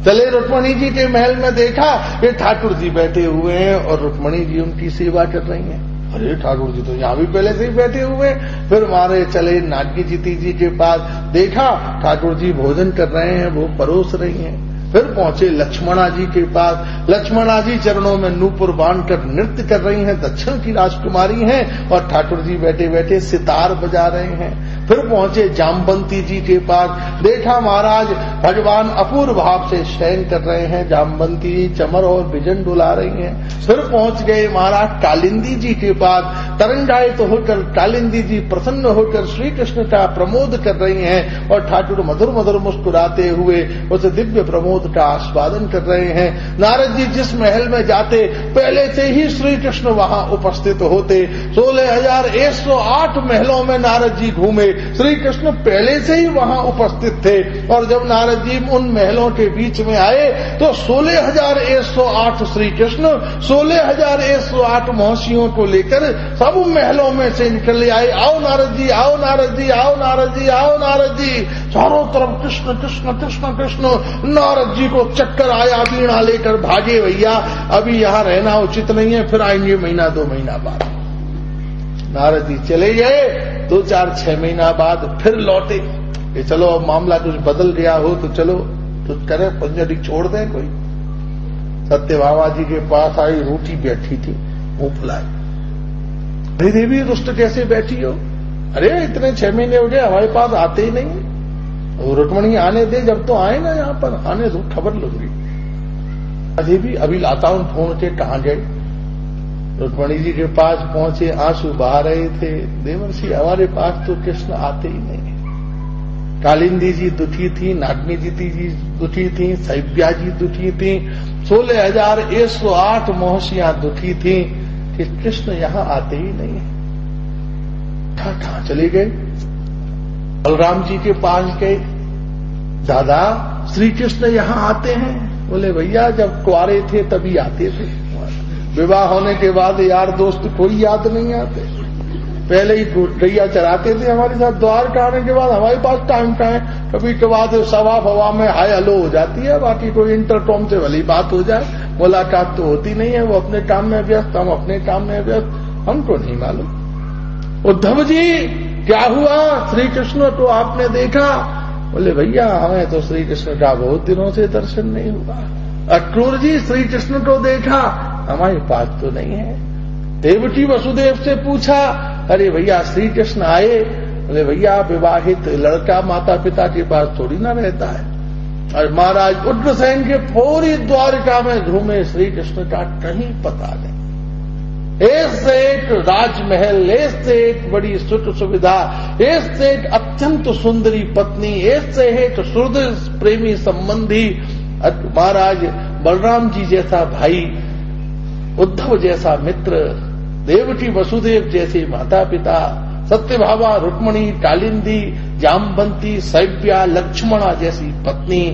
चले रुक्मणी जी के महल में, देखा ये ठाकुर जी बैठे हुए हैं और रुक्मणी जी उनकी सेवा कर रही हैं। अरे ठाकुर जी तो यहाँ भी पहले से ही बैठे हुए। फिर मारे चले नाटकी जीती जी के पास, देखा ठाकुर जी भोजन कर रहे हैं, वो परोस रही हैं। फिर पहुंचे लक्ष्मणा जी के पास, लक्ष्मणा जी चरणों में नूपुर बांधकर नृत्य कर रही हैं, दक्षिण की राजकुमारी हैं, और ठाकुर जी बैठे बैठे सितार बजा रहे हैं। फिर पहुंचे जामवंती जी के पास, देखा महाराज भगवान अपूर्व भाव से शयन कर रहे हैं, जामवंती जी चमर और बिजन डुला रही हैं। फिर पहुंच गए महाराज कालिंदी जी के पास, तरंगायित होकर कालिंदी जी प्रसन्न होकर श्री कृष्ण का प्रमोद कर रही हैं, और ठाकुर मधुर मधुर मुस्कुराते हुए उस दिव्य प्रमोद का आस्वादन कर रहे हैं। नारद जी जिस महल में जाते पहले से ही श्री कृष्ण वहां उपस्थित होते। 16,108 महलों में नारद जी घूमे, श्री कृष्ण पहले से ही वहां उपस्थित थे। और जब नारद जी उन महलों के बीच में आए तो 16,108 श्री कृष्ण 16,108 महर्षियों को लेकर सब महलों में से निकल आए। आओ नारद जी, आओ नारद जी, आओ नारद जी, आओ नारद जी। चारों तरफ कृष्ण कृष्ण कृष्ण कृष्ण। नारद जी को चक्कर आया, वीणा लेकर भागे, भैया अभी यहाँ रहना उचित नहीं है, फिर आएंगे महीना 2 महीना बाद। नारद जी चले गए, 2-4-6 महीना बाद फिर लौटे कि चलो अब मामला कुछ बदल गया हो तो चलो कुछ करें, पंजरी छोड़ दें कोई। सत्यभामा जी के पास आई, रोटी बैठी थी मुंह फुलाए। अरे देवी रुष्ट कैसे बैठी हो? अरे इतने 6 महीने हो गए हमारे पास आते ही नहीं। रुक्मणी आने दे, जब तो आए ना यहाँ पर, आने दो, खबर लूंगी। देवी अभी लाता हूं फोन के, कहां गए? रुक्मणी जी के पास पहुंचे, आंसू बहा रहे थे। देवर्षि हमारे पास तो कृष्ण आते ही नहीं। कालिंदी जी दुखी थी, नागनी जी दुखी थी, सैव्या जी दुखी थी, 16,108 महर्षियां दुखी थी कि कृष्ण यहाँ आते ही नहीं। कहां चले गए? बलराम जी के पास गए, दादा श्री कृष्ण यहाँ आते हैं। बोले भैया जब कुआरे थे तभी आते थे, विवाह होने के बाद यार दोस्त कोई याद नहीं आते। पहले ही गैया चराते थे हमारे साथ, द्वार का आने के बाद हमारे पास टाइम का है। कभी के बाद सवा फवा में हाय हेलो हो जाती है, बाकी कोई इंटरकॉम से भली बात हो जाए, मुलाकात तो होती नहीं है। वो अपने काम में व्यस्त, हम अपने काम में व्यस्त, हमको नहीं मालूम। उद्धव जी क्या हुआ, श्री कृष्ण तो आपने देखा? बोले भैया हमें तो श्री कृष्ण का बहुत दिनों से दर्शन नहीं हुआ। अक्रूर जी श्री कृष्ण को देखा, हमारे पास तो नहीं है। देवकी वसुदेव से पूछा, अरे भैया श्री कृष्ण आए? बोले भैया विवाहित लड़का माता पिता के पास थोड़ी ना रहता है। और महाराज उग्रसेन के पूरी द्वारका में घूमे, श्री कृष्ण का कहीं पता नहीं। एक से एक राजमहल, एक से एक बड़ी सुख सुविधा, एक से एक अत्यंत सुंदरी पत्नी, एक से एक हृदय प्रेमी संबंधी, महाराज बलराम जी जैसा भाई, उद्धव जैसा मित्र, देवकी वसुदेव जैसे माता पिता, सत्यभामा, रुक्मणी, कालिंदी, जामवंती, सैव्या, लक्ष्मणा जैसी पत्नी,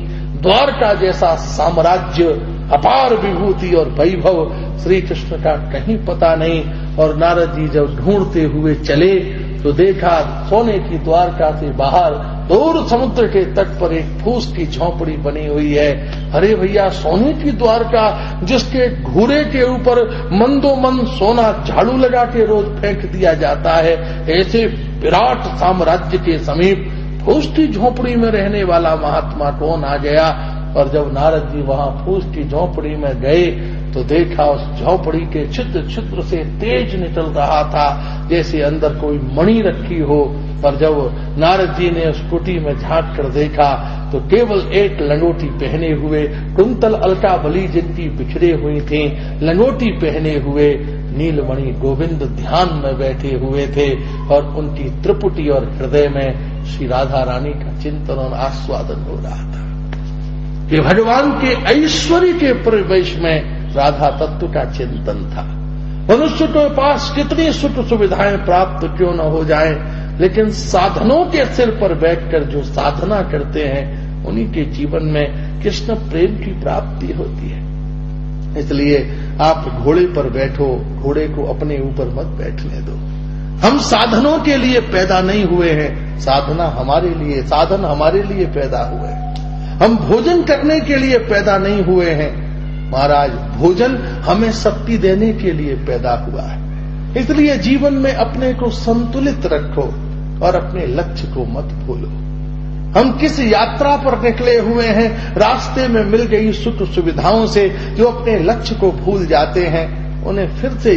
द्वारका जैसा साम्राज्य, अपार विभूति और वैभव, श्री कृष्ण का कहीं पता नहीं। और नारद जी जब ढूंढते हुए चले तो देखा सोने की द्वारका से बाहर दूर समुद्र के तट पर एक फूस की झोंपड़ी बनी हुई है। अरे भैया सोने की द्वारका, जिसके घूरे के ऊपर मंदोमंद सोना झाड़ू लगा के रोज फेंक दिया जाता है, ऐसे विराट साम्राज्य के समीप फूस की झोंपड़ी में रहने वाला महात्मा कौन आ गया? और जब नारद जी वहां फूस की झोंपड़ी में गए तो देखा उस झोंपड़ी के छिद्र छिद्र से तेज निकल रहा था, जैसे अंदर कोई मणि रखी हो। पर जब नारद जी ने उस कुटी में झांक कर देखा तो केवल एक लंगोटी पहने हुए कुंतल अलका बली जिनकी बिखरे हुई थी, लंगोटी पहने हुए नीलमणि गोविंद ध्यान में बैठे हुए थे और उनकी त्रिपुटी और हृदय में श्री राधा रानी का चिंतन और आस्वादन हो रहा था कि भगवान के ऐश्वर्य के प्रवेश में राधा तत्व का चिंतन था। मनुष्य के पास कितनी सुख सुविधाएं प्राप्त क्यों न हो जाएं, लेकिन साधनों के सिर पर बैठकर जो साधना करते हैं उन्हीं के जीवन में कृष्ण प्रेम की प्राप्ति होती है। इसलिए आप घोड़े पर बैठो, घोड़े को अपने ऊपर मत बैठने दो। हम साधनों के लिए पैदा नहीं हुए हैं, साधन हमारे लिए पैदा हुए हैं। हम भोजन करने के लिए पैदा नहीं हुए हैं महाराज, भोजन हमें शक्ति देने के लिए पैदा हुआ है। इसलिए जीवन में अपने को संतुलित रखो और अपने लक्ष्य को मत भूलो। हम किस यात्रा पर निकले हुए हैं, रास्ते में मिल गई सुख सुविधाओं से जो अपने लक्ष्य को भूल जाते हैं, उन्हें फिर से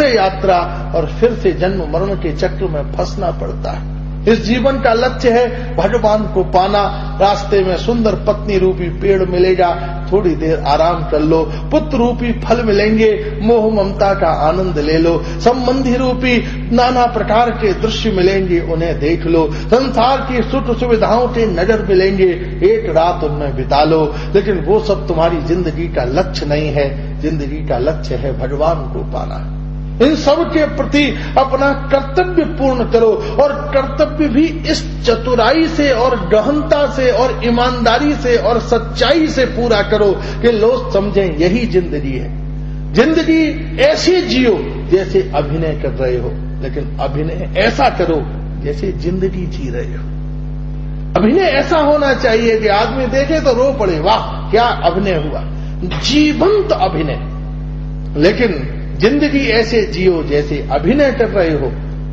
यात्रा और फिर से जन्म मरण के चक्र में फंसना पड़ता है। इस जीवन का लक्ष्य है भगवान को पाना। रास्ते में सुंदर पत्नी रूपी पेड़ मिलेगा, थोड़ी देर आराम कर लो। पुत्र रूपी फल मिलेंगे, मोह ममता का आनंद ले लो। संबंधी रूपी नाना प्रकार के दृश्य मिलेंगे, उन्हें देख लो। संसार की सुख सुविधाओं के नजर मिलेंगे, एक रात उनमें बिता लो। लेकिन वो सब तुम्हारी जिंदगी का लक्ष्य नहीं है। जिंदगी का लक्ष्य है भगवान को पाना। इन सब के प्रति अपना कर्तव्य पूर्ण करो और कर्तव्य भी इस चतुराई से और गहनता से और ईमानदारी से और सच्चाई से पूरा करो कि लोग समझें यही जिंदगी है। जिंदगी ऐसी जियो जैसे अभिनय कर रहे हो, लेकिन अभिनय ऐसा करो जैसे जिंदगी जी रहे हो। अभिनय ऐसा होना चाहिए कि आदमी देखे तो रो पड़े, वाह क्या अभिनय हुआ, जीवंत अभिनय। लेकिन जिंदगी ऐसे जियो जैसे अभिनय कर रहे हो,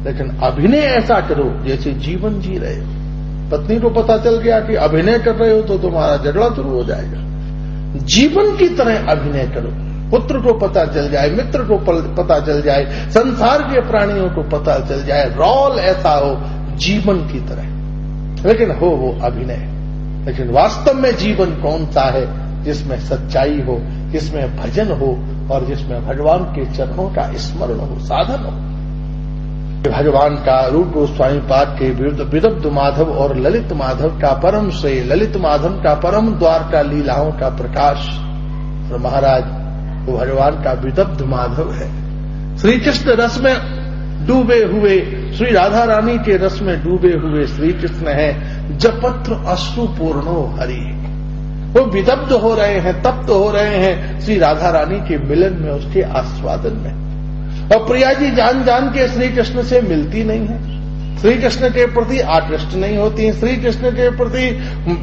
लेकिन अभिनय ऐसा करो जैसे जीवन जी रहे हो। पत्नी को पता चल गया कि अभिनय कर रहे हो तो तुम्हारा झगड़ा शुरू हो जाएगा। जीवन की तरह अभिनय करो। पुत्र को पता चल जाए, मित्र को पता चल जाए, संसार के प्राणियों को पता चल जाए, रोल ऐसा हो जीवन की तरह, लेकिन हो वो अभिनय। लेकिन वास्तव में जीवन कौन सा है? जिसमें सच्चाई हो, जिसमें भजन हो और जिसमें भगवान के चरणों का स्मरण हो, साधन हो। भगवान का रूप गोस्वामी पाद के विदग्ध माधव और ललित माधव का परम श्रेय, ललित माधव का परम द्वार का लीलाओं का प्रकाश। और महाराज वो भगवान का विदग्ध माधव है। श्री कृष्ण रस में डूबे हुए, श्री राधा रानी के रस में डूबे हुए श्री कृष्ण है। जपत्र अश्रु पूर्णो हरि, वो विदग्ध हो रहे हैं, तप्त हो रहे हैं श्री राधा रानी के मिलन में, उसके आस्वादन में। और प्रिया जी जान जान के श्री कृष्ण से मिलती नहीं है, श्री कृष्ण के प्रति आकृष्ट नहीं होती, श्री कृष्ण के प्रति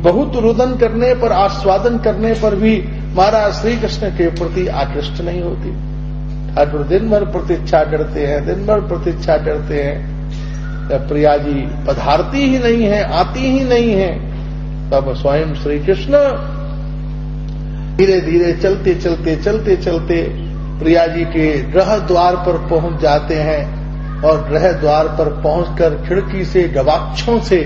बहुत रुदन करने पर, आस्वादन करने पर भी महाराज श्री कृष्ण के प्रति आकृष्ट नहीं होती। ठाकुर दिन भर प्रतीक्षा करते हैं, दिन भर प्रतीक्षा करते हैं, प्रिया जी पधारती ही नहीं है, आती ही नहीं है। तब स्वयं श्री कृष्ण धीरे धीरे चलते चलते प्रिया जी के गृह द्वार पर पहुंच जाते हैं और गृह द्वार पर पहुंचकर खिड़की से गवाक्षों से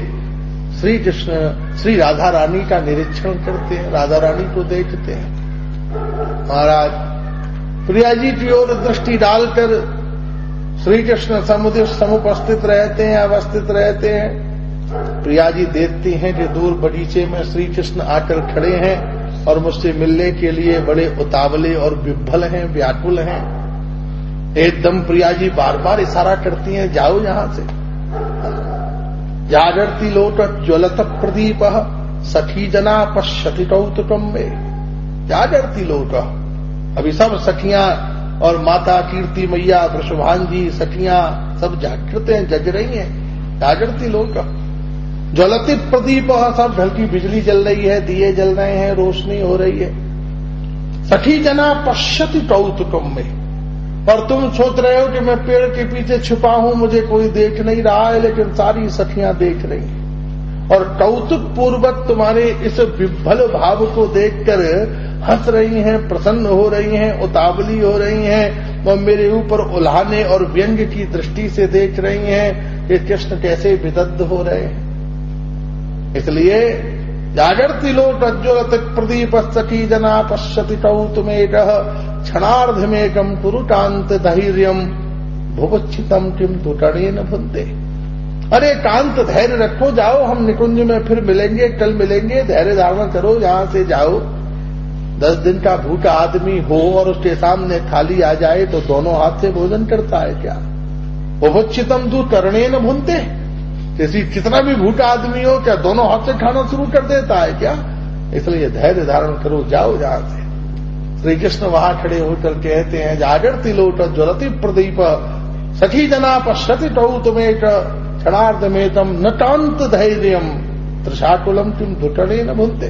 श्री कृष्ण श्री राधा रानी का निरीक्षण करते हैं, राधा रानी को देखते हैं। महाराज प्रिया जी की ओर दृष्टि डालकर श्री कृष्ण समुपस्थित रहते हैं, अवस्थित रहते हैं। प्रिया जी देखती हैं कि दूर बगीचे में श्री कृष्ण आकर खड़े हैं और मुझसे मिलने के लिए बड़े उतावले और विभ्वल हैं, व्याकुल हैं। एकदम प्रिया जी बार बार इशारा करती हैं, जाओ यहां से। जागर्ति लोटत ज्वलत प्रदीप सखी जना पश्यति कौतुकम में। जागर्ति लोटत, अभी सब सखियां और माता कीर्ति मैया, वृषभान जी, सखियां सब जागृत हैं, जग रही हैं। जागृति लोटत ज्वलती प्रदीप, सब घर की बिजली जल रही है, दिए जल रहे हैं, रोशनी हो रही है। सखी जना पश्यति कौतुकम में, और तुम सोच रहे हो कि मैं पेड़ के पीछे छुपा हूं, मुझे कोई देख नहीं रहा है, लेकिन सारी सखियां देख रही हैं। और कौतुक पूर्वक तुम्हारे इस विभल भाव को देखकर हंस रही हैं, प्रसन्न हो रही हैं, उतावली हो रही हैं और मेरे ऊपर उल्हाने और व्यंग की दृष्टि से देख रही हैं कि कृष्ण कैसे विदग्ध हो रहे हैं। इसलिए जागर्ति लोटज्ज्वलत प्रदीप सखी जना पश्यति कौतुमेकः क्षणार्धमेकं कुरुकांत धैर्यम भुवच्छितम किम तुटणेन भुन्ते। अरे कांत धैर्य रखो, जाओ हम निकुंज में फिर मिलेंगे, कल मिलेंगे, धैर्य धारण करो, यहां से जाओ। 10 दिन का भूखा आदमी हो और उसके सामने थाली आ जाए तो दोनों हाथ से भोजन करता है क्या? भुवच्छितम तू तरणेन भुनते, किसी कितना भी भूखा आदमी हो क्या दोनों हाथ से खाना शुरू कर देता है क्या? इसलिए धैर्य धारण करो, जाओ जहां से। श्री कृष्ण वहां खड़े होकर कहते हैं, जागर्ति लोट ज्वलति प्रदीप सखी जना पश्यति कौतुमेक क्षणार्धमेतम न कांत धैर्यम त्रिशाकुलम किम दुटणे न भूलते।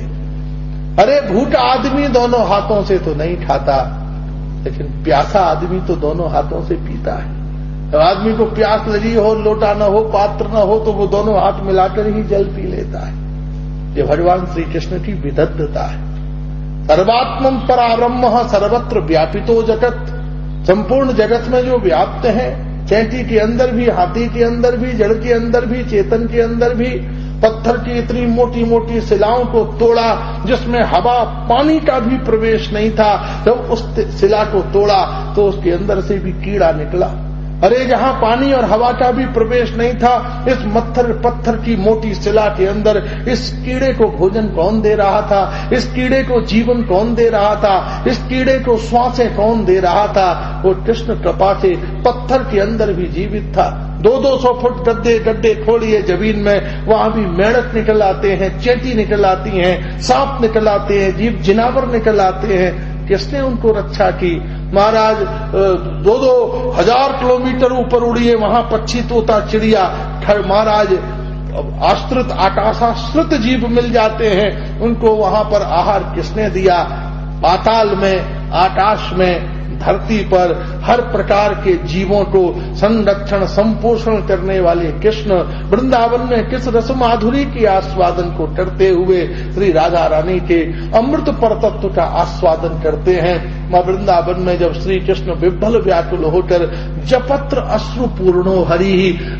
अरे भूखा आदमी दोनों हाथों से तो नहीं खाता, लेकिन प्यासा आदमी तो दोनों हाथों से पीता है। जब आदमी को प्यास लगी हो, लोटा न हो, पात्र न हो, तो वो दोनों हाथ मिलाकर ही जल पी लेता है। ये भगवान श्री कृष्ण की विदग्धता है। सर्वात्मम पराब्रह्म सर्वत्र व्यापितो जगत, संपूर्ण जगत में जो व्याप्त है, चैंटी के अंदर भी, हाथी के अंदर भी, जड़ के अंदर भी, चेतन के अंदर भी, पत्थर की इतनी मोटी मोटी शिलाओं को तोड़ा जिसमें हवा पानी का भी प्रवेश नहीं था। जब उस शिला को तोड़ा तो उसके अंदर से भी कीड़ा निकला। अरे जहां पानी और हवा का भी प्रवेश नहीं था, इस पत्थर की मोटी शिला के अंदर इस कीड़े को भोजन कौन दे रहा था? इस कीड़े को जीवन कौन दे रहा था? इस कीड़े को श्वासें कौन दे रहा था? वो कृष्ण कृपा से पत्थर के अंदर भी जीवित था। 200-200 फुट गड्ढे खोलिए जमीन में, वहां भी मेंढक निकल आते हैं, चींटी निकल आती हैं, सांप निकल आते हैं, जीव जिनावर निकल आते हैं। किसने उनको रक्षा की? महाराज 2-2 हजार किलोमीटर ऊपर उड़िए, वहां पक्षी, तोता, चिड़िया, महाराज आश्रित आकाशाश्रित जीव मिल जाते हैं। उनको वहां पर आहार किसने दिया? पाताल में, आकाश में, धरती पर हर प्रकार के जीवों को संरक्षण संपोषण करने वाले कृष्ण वृंदावन में किस रस माधुरी के आस्वादन को करते हुए श्री राधा रानी के अमृत परतत्व का आस्वादन करते हैं। मां वृंदावन में जब श्री कृष्ण विभल व्याकुल होकर जपत्र अश्रु पूर्णो हरि,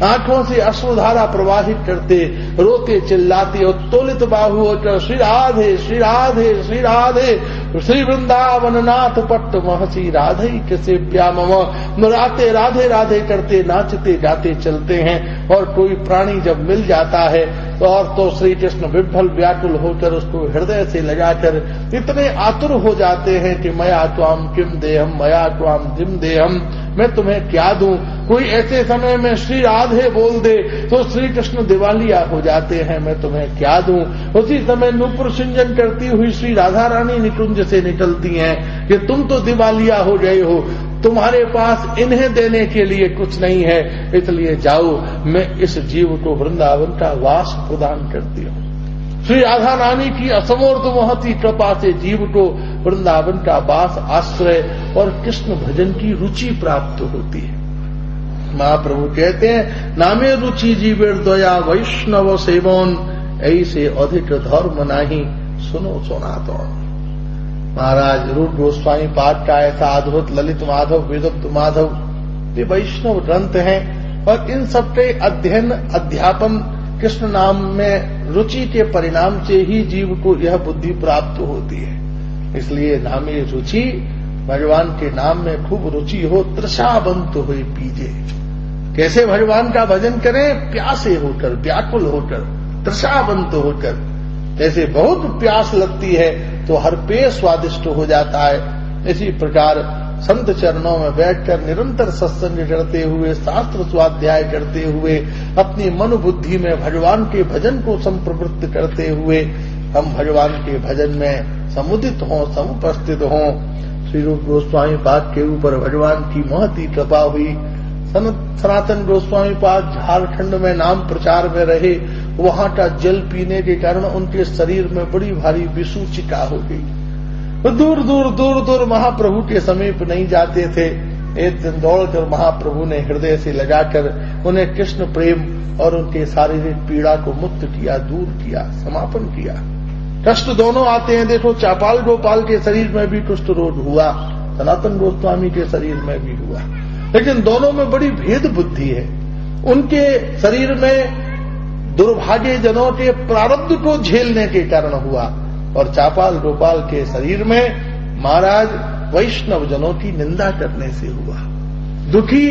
आंखों से अश्रुधारा प्रवाहित करते, रोते चिल्लाते और तोलित बाहु होकर श्री राधे श्री राधे श्री राधे श्री वृंदावन नाथ पट्ट महसी राधे किसे प्याम मुराते राधे राधे करते नाचते गाते चलते हैं। और कोई प्राणी जब मिल जाता है तो श्री कृष्ण विभल व्याकुल होकर उसको हृदय से लगाकर इतने आतुर हो जाते हैं कि मया त्वाम किम देहम मया त्वाम जिम देहम, मैं तुम्हें क्या दूं। कोई ऐसे समय में श्री राधे बोल दे तो श्री कृष्ण दिवालिया हो जाते हैं, मैं तुम्हें क्या दूं। उसी समय नूपुर सिंजन करती हुई श्री राधा रानी निकुंज से निकलती हैं कि तुम तो दिवालिया हो गए हो, तुम्हारे पास इन्हें देने के लिए कुछ नहीं है, इसलिए जाओ, मैं इस जीव को वृंदावन का वास प्रदान करती हूँ। श्री राधा रानी की असमोर्ध महती कृपा से जीव को वृंदावन का वास, आश्रय और कृष्ण भजन की रुचि प्राप्त होती है। महाप्रभु कहते हैं, नामे रुचि जीवेर दया वैष्णव सेवन, ऐसे अधिक धर्म नाही सुनो सनातन। महाराज रूप गोस्वामी पाद का ऐसा अद्भुत ललित माधव, विदुक्त माधव, ये वैष्णव ग्रंथ हैं और इन सबके अध्ययन अध्यापन कृष्ण नाम में रुचि के परिणाम से ही जीव को यह बुद्धि प्राप्त होती है। इसलिए नामे रुचि, भगवान के नाम में खूब रुचि हो, तृषाबंत हुई पीजे। कैसे भगवान का भजन करें? प्यासे होकर, व्याकुल होकर, तृषाबंत होकर। जैसे बहुत प्यास लगती है तो हर पेय स्वादिष्ट हो जाता है, इसी प्रकार संत चरणों में बैठकर निरंतर सत्संग करते हुए, शास्त्र स्वाध्याय करते हुए, अपनी मन बुद्धि में भगवान के भजन को संप्रवृत्त करते हुए हम भगवान के भजन में समुदित हों, समुपस्थित हों। श्री रूप गोस्वामी पाद के ऊपर भगवान की महती कृपा हुई। सनातन गोस्वामी पाद झारखंड में नाम प्रचार में रहे, वहां का जल पीने के कारण उनके शरीर में बड़ी भारी विसूचिका हो गई। दूर दूर महाप्रभु के समीप नहीं जाते थे। एक दिन दौड़कर महाप्रभु ने हृदय से लगाकर उन्हें कृष्ण प्रेम और उनके शारीरिक पीड़ा को मुक्त किया, दूर किया, समापन किया। कष्ट दोनों आते हैं। देखो, चापाल गोपाल के शरीर में भी कुष्ठ रोग हुआ, सनातन गोस्वामी के शरीर में भी हुआ, लेकिन दोनों में बड़ी भेद बुद्धि है। उनके शरीर में दुर्भाग्यजनों के प्रारब्ध को झेलने के कारण हुआ और चापाल गोपाल के शरीर में महाराज वैष्णव जनों की निंदा करने से हुआ। दुखी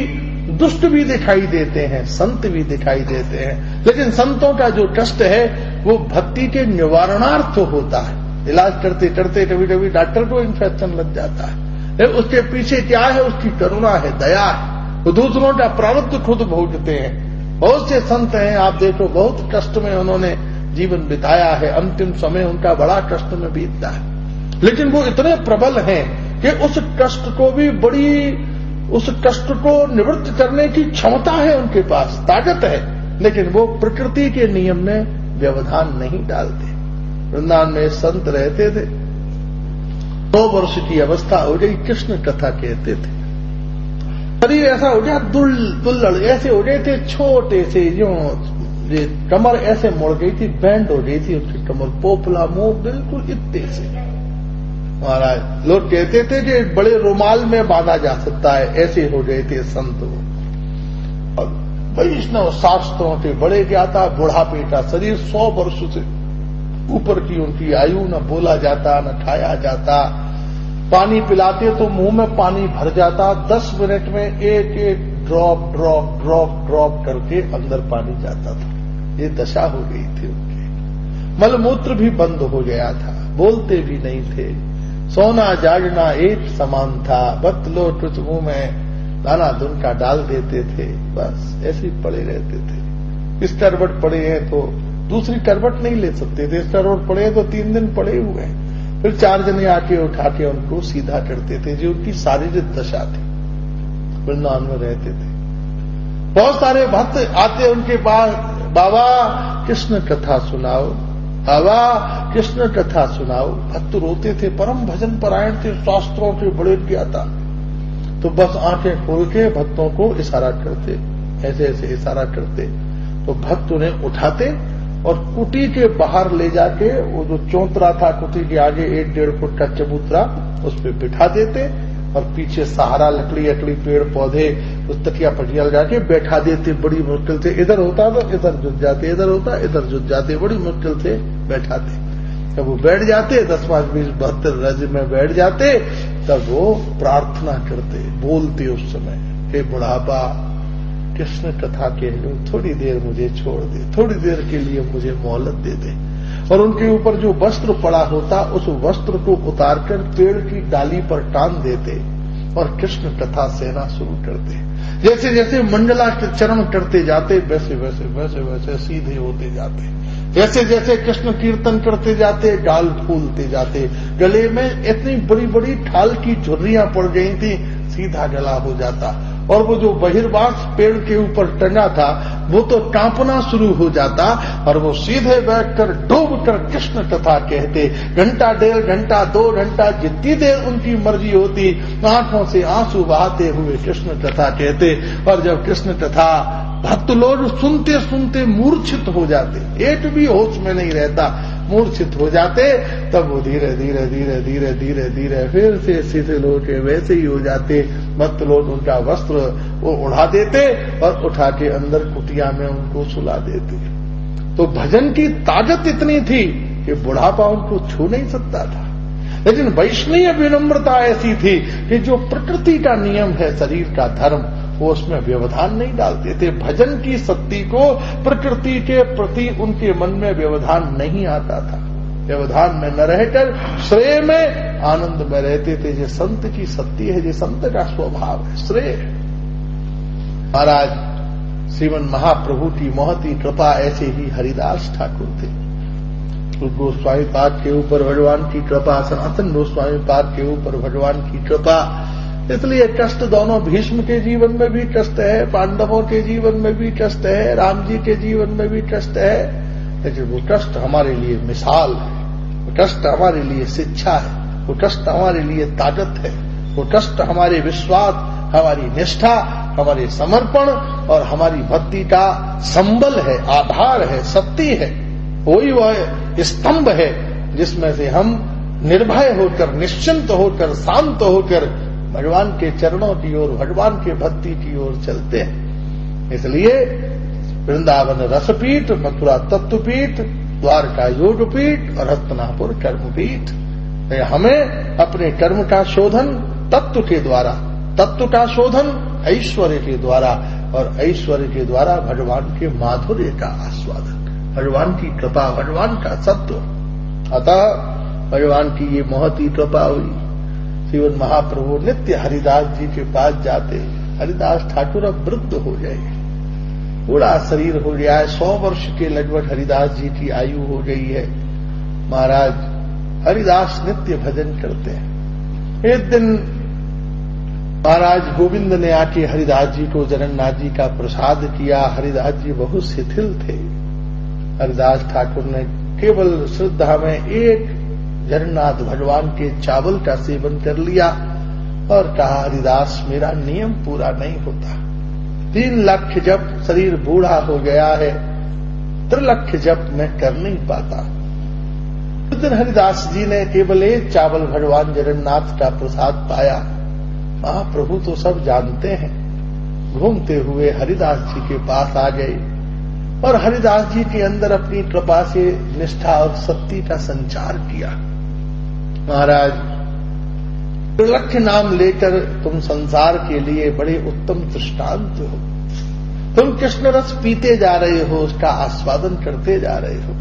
दुष्ट भी दिखाई देते हैं, संत भी दिखाई देते हैं, लेकिन संतों का जो कष्ट है वो भक्ति के निवारणार्थ होता है। इलाज करते करते कभी कभी डॉक्टर को इन्फेक्शन लग जाता है, उसके पीछे क्या है? उसकी करुणा है, दया है। वो दूसरों का प्रारब्ध खुद भोगते हैं। बहुत से संत हैं, आप देखो, बहुत कष्ट में उन्होंने जीवन बिताया है, अंतिम समय उनका बड़ा कष्ट में बीतता है, लेकिन वो इतने प्रबल हैं कि उस कष्ट को निवृत्त करने की क्षमता है उनके पास, ताकत है, लेकिन वो प्रकृति के नियम में व्यवधान नहीं डालते। वृंदावन में संत रहते थे, 100 वर्ष की अवस्था हो गई, कृष्ण कथा कहते थे। शरीर ऐसा हो गया, दुल्लड़ ऐसे हो गए थे, छोटे से, जो कमर ऐसे मुड़ गई थी, बैंड हो गई थी उसकी कमर, पोपला मुंह बिल्कुल इतने से। महाराज लोग कहते थे कि बड़े रुमाल में बांधा जा सकता है, ऐसे हो गए थे संत। और वैष्णव शास्त्रों के बड़े ज्ञाता, बुढ़ापे का शरीर, 100 वर्ष से ऊपर की उनकी आयु, न बोला जाता न खाया जाता, पानी पिलाते तो मुंह में पानी भर जाता, 10 मिनट में एक एक ड्रॉप ड्रॉप ड्रॉप ड्रॉप करके अंदर पानी जाता था। ये दशा हो गई थी उनकी। मलमूत्र भी बंद हो गया था, बोलते भी नहीं थे, सोना जागना एक समान था, बतलो कुछ मुंह में दाना धुन का डाल देते थे, बस ऐसे ही पड़े रहते थे। इस करवट पड़े हैं तो दूसरी करवट नहीं ले सकते थे, इस करवट पड़े हैं तो 3 दिन पड़े हुए हैं, फिर 4 जने आके उठा के उनको सीधा करते थे, जो उनकी शारीरिक दशा थी। वृंदावन में रहते थे, बहुत सारे भक्त आते उनके पास, बाबा कृष्ण कथा सुनाओ, बाबा कृष्ण कथा सुनाओ। भक्त रोते थे, परम भजन परायण थे, शास्त्रों के बड़े ज्ञाता, तो बस आंखें खोल के भक्तों को इशारा करते, ऐसे ऐसे इशारा करते, तो भक्त उन्हें उठाते और कुटी के बाहर ले जाके, वो जो चौंतरा था कुटी के आगे 1-1.5 फुट का चबूतरा, उस पर बिठा देते और पीछे सहारा लकड़ी अकड़ी पेड़ पौधे, उस तकिया पटिया लगा के बैठा देते। बड़ी मुश्किल से इधर होता तो इधर जुट जाते, इधर होता इधर जुट जाते, बड़ी मुश्किल से बैठाते। जब वो बैठ जाते, 10, 5, 20, 72 रज में बैठ जाते, तब वो प्रार्थना करते, बोलते उस समय, हे बुढ़ापा कृष्ण कथा कह लो, थोड़ी देर मुझे छोड़ दे, थोड़ी देर के लिए मुझे मोहलत दे दे। और उनके ऊपर जो वस्त्र पड़ा होता, उस वस्त्र को उतारकर पेड़ की डाली पर टांग देते और कृष्ण कथा सेना शुरू करते। जैसे जैसे मंडला चरण करते जाते, वैसे वैसे वैसे वैसे सीधे होते जाते। जैसे जैसे कृष्ण कीर्तन करते जाते, डाल फूलते जाते। गले में इतनी बड़ी बड़ी ठाल की झुर्रियां पड़ गई थी, सीधा गला हो जाता। और वो जो बहिर्वास पेड़ के ऊपर टंगा था, वो तो कांपना शुरू हो जाता, और वो सीधे बैठकर डूबकर कृष्ण कथा कहते। घंटा, 1.5 घंटा, 2 घंटा, जितनी देर उनकी मर्जी होती, आंखों से आंसू बहाते हुए कृष्ण कथा कहते। और जब कृष्ण कथा भक्त लोग सुनते सुनते मूर्छित हो जाते, एक भी होश में नहीं रहता, मूर्छित हो जाते, तब वो धीरे धीरे धीरे धीरे धीरे धीरे फिर से शिथिल होके वैसे ही हो जाते। भक्त लोग उनका वस्त्र वो उड़ा देते और उठा के अंदर कुटिया में उनको सुला देते। तो भजन की ताकत इतनी थी कि बुढ़ापा उनको छू नहीं सकता था। लेकिन वैष्णव विनम्रता ऐसी थी कि जो प्रकृति का नियम है, शरीर का धर्म, वो उसमें व्यवधान नहीं डालते थे। भजन की शक्ति को प्रकृति के प्रति उनके मन में व्यवधान नहीं आता था। व्यवधान में न रहकर श्रेय में आनंद में रहते थे। ये संत की शक्ति है, ये संत का स्वभाव है, श्रेय। महाराज श्रीमन महाप्रभु की महती कृपा ऐसे ही हरिदास ठाकुर थे। गोस्वामी पाद के ऊपर भगवान की कृपा, सनातन गोस्वामी पाद के ऊपर भगवान की कृपा। इसलिए कष्ट दोनों, भीष्म के जीवन में भी कष्ट है, पांडवों के जीवन में भी कष्ट है, राम जी के जीवन में भी कष्ट है, लेकिन वो कष्ट हमारे लिए मिसाल है, वो कष्ट हमारे लिए शिक्षा है, वो कष्ट हमारे लिए ताकत है, वो कष्ट हमारे विश्वास, हमारी निष्ठा, हमारे समर्पण और हमारी भक्ति का संबल है, आधार है, शक्ति है। वही वह स्तंभ है जिसमें से हम निर्भय होकर, निश्चिंत होकर, शांत होकर भगवान के चरणों की ओर, भगवान के भक्ति की ओर चलते हैं। इसलिए वृंदावन रसपीठ, मथुरा तत्वपीठ, द्वारका योगपीठ और हस्तिनापुर कर्मपीठ। हमें अपने कर्म का शोधन तत्व के द्वारा, तत्व का शोधन ऐश्वर्य के द्वारा और ऐश्वर्य के द्वारा भगवान के माधुर्य का आस्वादन, भगवान की कृपा, भगवान का सत्व। अतः भगवान की ये महती कृपा हुई। श्रीमद् महाप्रभु नित्य हरिदास जी के पास जाते। हरिदास ठाकुर अब वृद्ध हो गए, बूढ़ा शरीर हो गया है, 100 वर्ष के लगभग हरिदास जी की आयु हो गई है। महाराज हरिदास नित्य भजन करते हैं। एक दिन महाराज गोविंद ने आके हरिदास जी को जगन्नाथ जी का प्रसाद किया। हरिदास जी बहुत शिथिल थे। हरिदास ठाकुर ने केवल श्रद्धा में एक जगन्नाथ भगवान के चावल का सेवन कर लिया और कहा, हरिदास मेरा नियम पूरा नहीं होता। 3 लाख जप, शरीर बूढ़ा हो गया है, 3 लाख जप मैं कर नहीं पाता। उस दिन हरिदास जी ने केवल एक चावल भगवान जगन्नाथ का प्रसाद पाया। महाप्रभु तो सब जानते हैं, घूमते हुए हरिदास जी के पास आ गए और हरिदास जी के अंदर अपनी कृपा से निष्ठा और शक्ति का संचार किया। महाराज, त्रिलक्ष नाम लेकर तुम संसार के लिए बड़े उत्तम दृष्टांत हो। तुम कृष्ण रस पीते जा रहे हो, उसका आस्वादन करते जा रहे हो।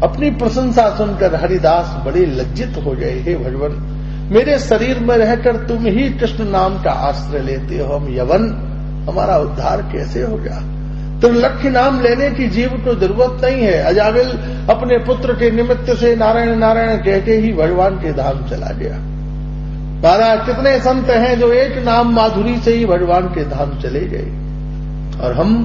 अपनी प्रशंसा सुनकर हरिदास बड़े लज्जित हो गए। हे भगवान, मेरे शरीर में रहकर तुम ही कृष्ण नाम का आश्रय लेते हो, हम यवन, हमारा उद्धार कैसे होगा? त्रिलक्ष नाम लेने की जीव को जरूरत नहीं है। अजामिल अपने पुत्र के निमित्त से नारायण नारायण कहते ही भगवान के धाम चला गया। महाराज, कितने संत हैं जो एक नाम माधुरी से ही भगवान के धाम चले गए। और हम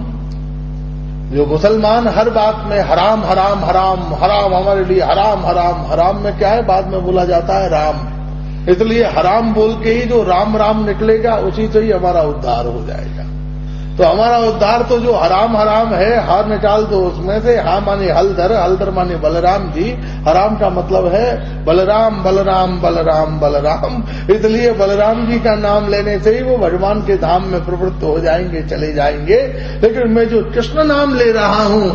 जो मुसलमान हर बात में हराम हराम हराम हराम, हमारे लिए हराम हराम हराम में क्या है, बाद में बोला जाता है राम। इसलिए हराम बोल के ही जो राम राम निकलेगा उसी से ही हमारा उद्धार हो जाएगा। तो हमारा उद्धार तो जो हराम हराम है, हार निकाल दो उसमें से। हा माने हलधर, हलधर माने बलराम जी, हराम का मतलब है बलराम बलराम बलराम बलराम। इसलिए बलराम जी का नाम लेने से ही वो भगवान के धाम में प्रवृत्त हो जाएंगे, चले जाएंगे। लेकिन मैं जो कृष्ण नाम ले रहा हूं,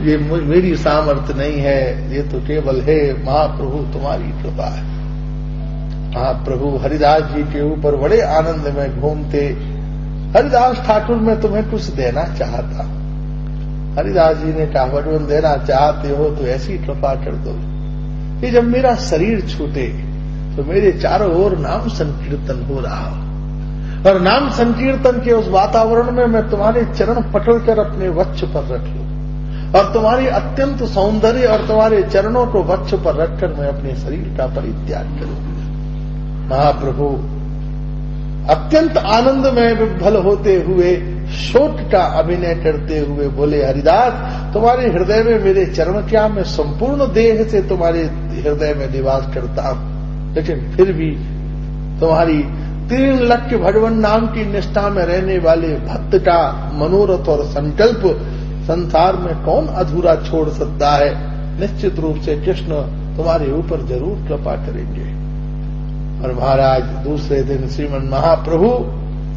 ये मेरी सामर्थ्य नहीं है, ये तो केवल है महाप्रभु तुम्हारी कृपा है। महाप्रभु हरिदास जी के ऊपर बड़े आनंद में घूमते। हरिदास ठाकुर, मैं तुम्हें कुछ देना चाहता। हरिदास जी ने कहा, भगवान देना चाहते हो तो ऐसी कृपा कर दो कि जब मेरा शरीर छूटे तो मेरे चारों ओर नाम संकीर्तन हो रहा हो, और नाम संकीर्तन के उस वातावरण में मैं तुम्हारे चरण पकड़कर अपने वक्ष पर रख लूं, और तुम्हारी अत्यंत सौंदर्य और तुम्हारे चरणों को वक्ष पर रखकर मैं अपने शरीर का परित्याग करूं। महाप्रभु अत्यंत आनंद में विभल होते हुए शोक का अभिनय करते हुए बोले, हरिदास, तुम्हारे हृदय में मेरे चरण क्या, मैं संपूर्ण देह से तुम्हारे हृदय में निवास करता हूं, लेकिन फिर भी तुम्हारी 3 लाख भगवान नाम की निष्ठा में रहने वाले भक्त का मनोरथ और संकल्प संसार में कौन अधूरा छोड़ सकता है। निश्चित रूप से कृष्ण तुम्हारे ऊपर जरूर कृपा करेंगे। और महाराज दूसरे दिन श्रीमन महाप्रभु,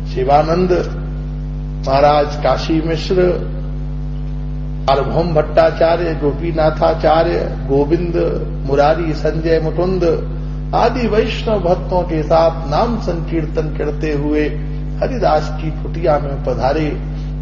शिवानंद महाराज, काशी मिश्र, सार्वभौम भट्टाचार्य, गोपीनाथाचार्य, गोविंद, मुरारी, संजय मुकुंद आदि वैष्णव भक्तों के साथ नाम संकीर्तन करते हुए हरिदास की कुटिया में पधारे।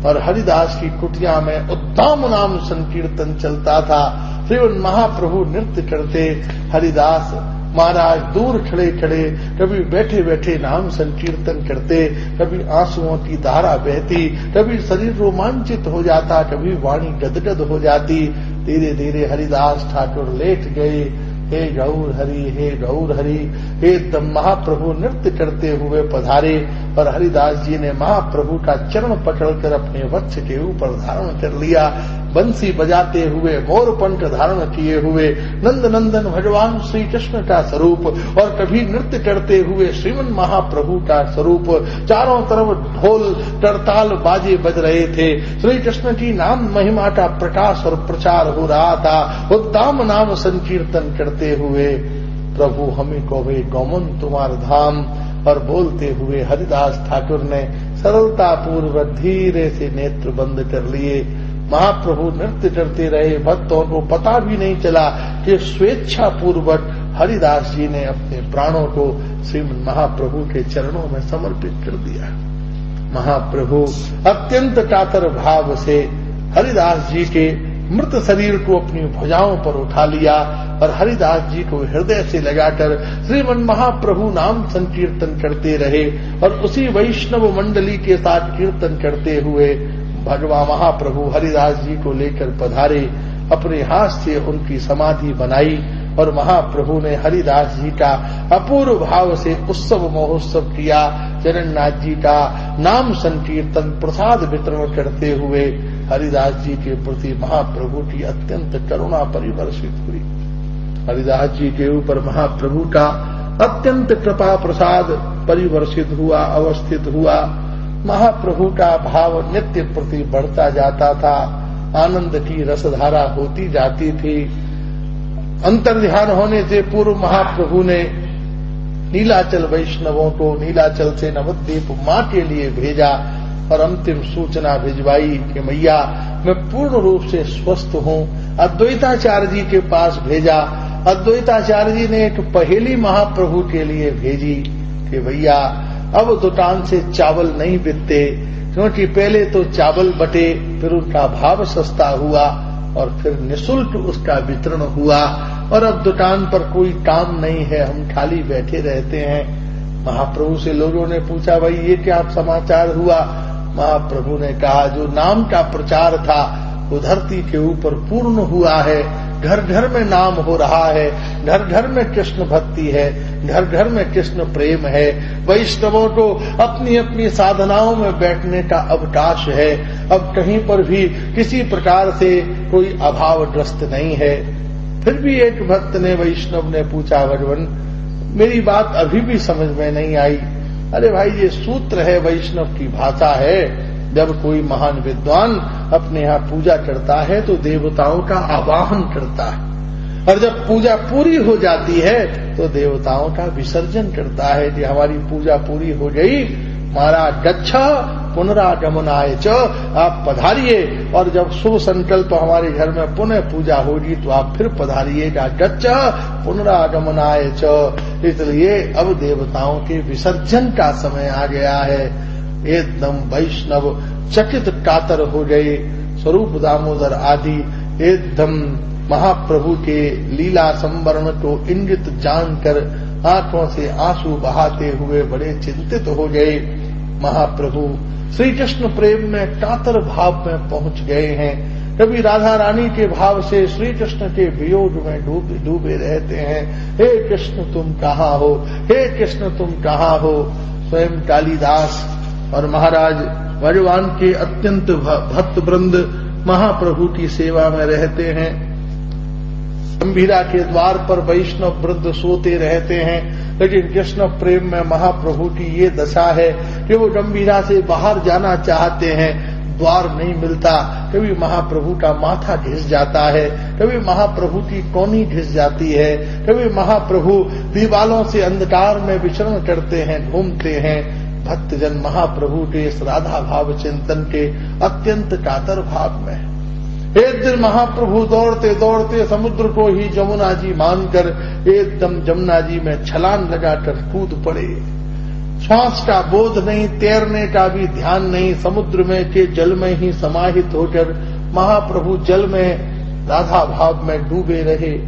और हरिदास की कुटिया में उत्तम नाम संकीर्तन चलता था। श्रीमन महाप्रभु नृत्य करते, हरिदास महाराज दूर खड़े खड़े कभी बैठे बैठे नाम संकीर्तन करते, कभी आंसुओं की धारा बहती, कभी शरीर रोमांचित हो जाता, कभी वाणी गदगद हो जाती। धीरे धीरे हरिदास ठाकुर लेट गए। हे गौर हरि, हे गौर हरि, एकदम महाप्रभु नृत्य करते हुए पधारे। और हरिदास जी ने महाप्रभु का चरण पकड़कर अपने वक्ष के ऊपर धारण कर लिया। बंसी बजाते हुए, मोरपंख धारण किए हुए नंद नंदन भगवान श्री कृष्ण का स्वरूप, और कभी नृत्य करते हुए श्रीमन महाप्रभु का स्वरूप। चारों तरफ ढोल करताल बाजे बज रहे थे। श्री कृष्ण की नाम महिमा का प्रकाश और प्रचार हो रहा था। उत्तम नाम संकीर्तन करते हुए प्रभु हमें कहे गौमन तुम्हार धाम, और बोलते हुए हरिदास ठाकुर ने सरलता पूर्वक धीरे से नेत्र बंद कर लिए। महाप्रभु नृत्य करते रहे। भक्तों को पता भी नहीं चला कि स्वेच्छा पूर्वक हरिदास जी ने अपने प्राणों को श्रीमद् महाप्रभु के चरणों में समर्पित कर दिया। महाप्रभु अत्यंत कातर भाव से हरिदास जी के मृत शरीर को अपनी भुजाओं पर उठा लिया और हरिदास जी को हृदय से लगाकर श्रीमन महाप्रभु नाम संकीर्तन करते रहे। और उसी वैष्णव मंडली के साथ कीर्तन करते हुए भगवान महाप्रभु हरिदास जी को लेकर पधारे। अपने हाथ से उनकी समाधि बनाई और महाप्रभु ने हरिदास जी का अपूर्व भाव से उत्सव महोत्सव किया। जगन्नाथ जी का नाम संकीर्तन प्रसाद वितरण करते हुए हरिदास जी के प्रति महाप्रभु की अत्यंत करुणा परिवर्षित हुई। हरिदास जी के ऊपर महाप्रभु का अत्यंत कृपा प्रसाद परिवर्षित हुआ, अवस्थित हुआ। महाप्रभु का भाव नित्य प्रति बढ़ता जाता था। आनंद की रसधारा होती जाती थी। अंतर्ध्यान होने से पूर्व महाप्रभु ने नीलाचल वैष्णवों को नीलाचल से नवद्वीप मां के लिए भेजा और अंतिम सूचना भिजवाई कि मैया मैं पूर्ण रूप से स्वस्थ हूं। अद्वैताचार्य जी के पास भेजा। अद्वैताचार्य जी ने एक पहेली महाप्रभु के लिए भेजी कि भैया अब दुकान से चावल नहीं बिकते, क्योंकि पहले तो चावल बटे, फिर उनका भाव सस्ता हुआ और फिर निःशुल्क उसका वितरण हुआ, और अब दुकान पर कोई काम नहीं है, हम खाली बैठे रहते हैं। महाप्रभु से लोगों ने पूछा भाई ये क्या समाचार हुआ? महाप्रभु ने कहा जो नाम का प्रचार था वो धरती के ऊपर पूर्ण हुआ है। घर घर में नाम हो रहा है, घर घर में कृष्ण भक्ति है, घर घर में कृष्ण प्रेम है। वैष्णवों को अपनी अपनी साधनाओं में बैठने का अवकाश है। अब कहीं पर भी किसी प्रकार से कोई अभावग्रस्त नहीं है। फिर भी एक भक्त ने वैष्णव ने पूछा भगवान मेरी बात अभी भी समझ में नहीं आई। अरे भाई ये सूत्र है, वैष्णव की भाषा है। जब कोई महान विद्वान अपने यहाँ पूजा करता है तो देवताओं का आवाहन करता है, और जब पूजा पूरी हो जाती है तो देवताओं का विसर्जन करता है कि हमारी पूजा पूरी हो गई, महाराज गच्छ पुनरागमनाय च, आप पधारिए, और जब शुभ संकल्प हमारे घर में पुनः पूजा होगी तो आप फिर पधारिएगा। गच्छ पुनरागमनाय च। इसलिए अब देवताओं के विसर्जन का समय आ गया है। एकदम वैष्णव चकित कातर हो गए। स्वरूप दामोदर आदि एकदम महाप्रभु के लीला संवरण को इंगित जानकर आंखों से आंसू बहाते हुए बड़े चिंतित हो गए। महाप्रभु श्री कृष्ण प्रेम में कातर भाव में पहुंच गए हैं। कभी राधा रानी के भाव से श्री कृष्ण के वियोग में डूबे रहते हैं। हे कृष्ण तुम कहाँ हो, हे कृष्ण तुम कहाँ हो। स्वयं कालिदास और महाराज भगवान के अत्यंत भक्त वृंद महाप्रभु की सेवा में रहते हैं। गंभीरा के द्वार पर वैष्णव वृद्ध सोते रहते हैं, लेकिन कृष्ण प्रेम में महाप्रभु की ये दशा है कि वो गंभीरा से बाहर जाना चाहते हैं, द्वार नहीं मिलता। कभी महाप्रभु का माथा घिस जाता है, कभी महाप्रभु की कोनी घिस जाती है, कभी महाप्रभु दीवालों से अंधकार में विचरण करते हैं, घूमते हैं। भक्तजन महाप्रभु के इस राधा भाव चिंतन के अत्यंत कातर भाव में है। एक दिन महाप्रभु दौड़ते दौड़ते समुद्र को ही जमुना जी मानकर एकदम जमुना जी में छलांग लगाकर कूद पड़े। श्वास का बोध नहीं, तैरने का भी ध्यान नहीं, समुद्र में के जल में ही समाहित होकर महाप्रभु जल में राधा भाव में डूबे रहे।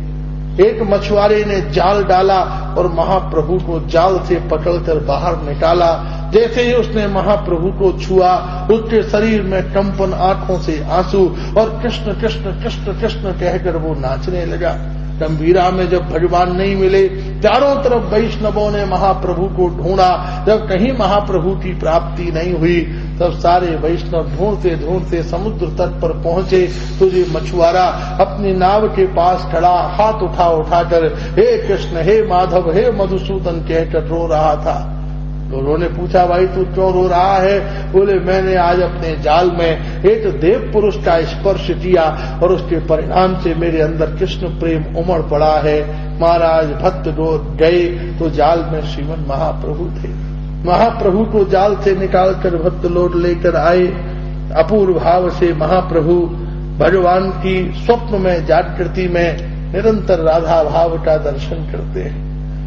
एक मछुआरे ने जाल डाला और महाप्रभु को जाल से पकड़कर बाहर निकाला। जैसे ही उसने महाप्रभु को छुआ, उसके शरीर में कंपन, आंखों से आंसू, और कृष्ण कृष्ण कृष्ण कृष्ण कहकर वो नाचने लगा। गंभीरा में जब भगवान नहीं मिले चारों तरफ वैष्णवों ने महाप्रभु को ढूंढा। जब कहीं महाप्रभु की प्राप्ति नहीं हुई तब सारे वैष्णव ढूंढते ढूंढते समुद्र तट पर पहुंचे। तो ये मछुआरा अपनी नाव के पास खड़ा हाथ उठाकर हे कृष्ण, हे माधव, हे मधुसूदन कहकर रो रहा था। तो उन्होंने पूछा, भाई तू क्यों रो रहा है? बोले, मैंने आज अपने जाल में एक देव पुरुष का स्पर्श किया और उसके परिणाम से मेरे अंदर कृष्ण प्रेम उमड़ पड़ा है। महाराज भक्त गए तो जाल में श्रीमन महाप्रभु थे। महाप्रभु को जाल से निकालकर भक्त लौट लेकर आए। अपूर्व भाव से महाप्रभु भगवान की स्वप्न में जागृति में निरंतर राधा भाव का दर्शन करते हैं।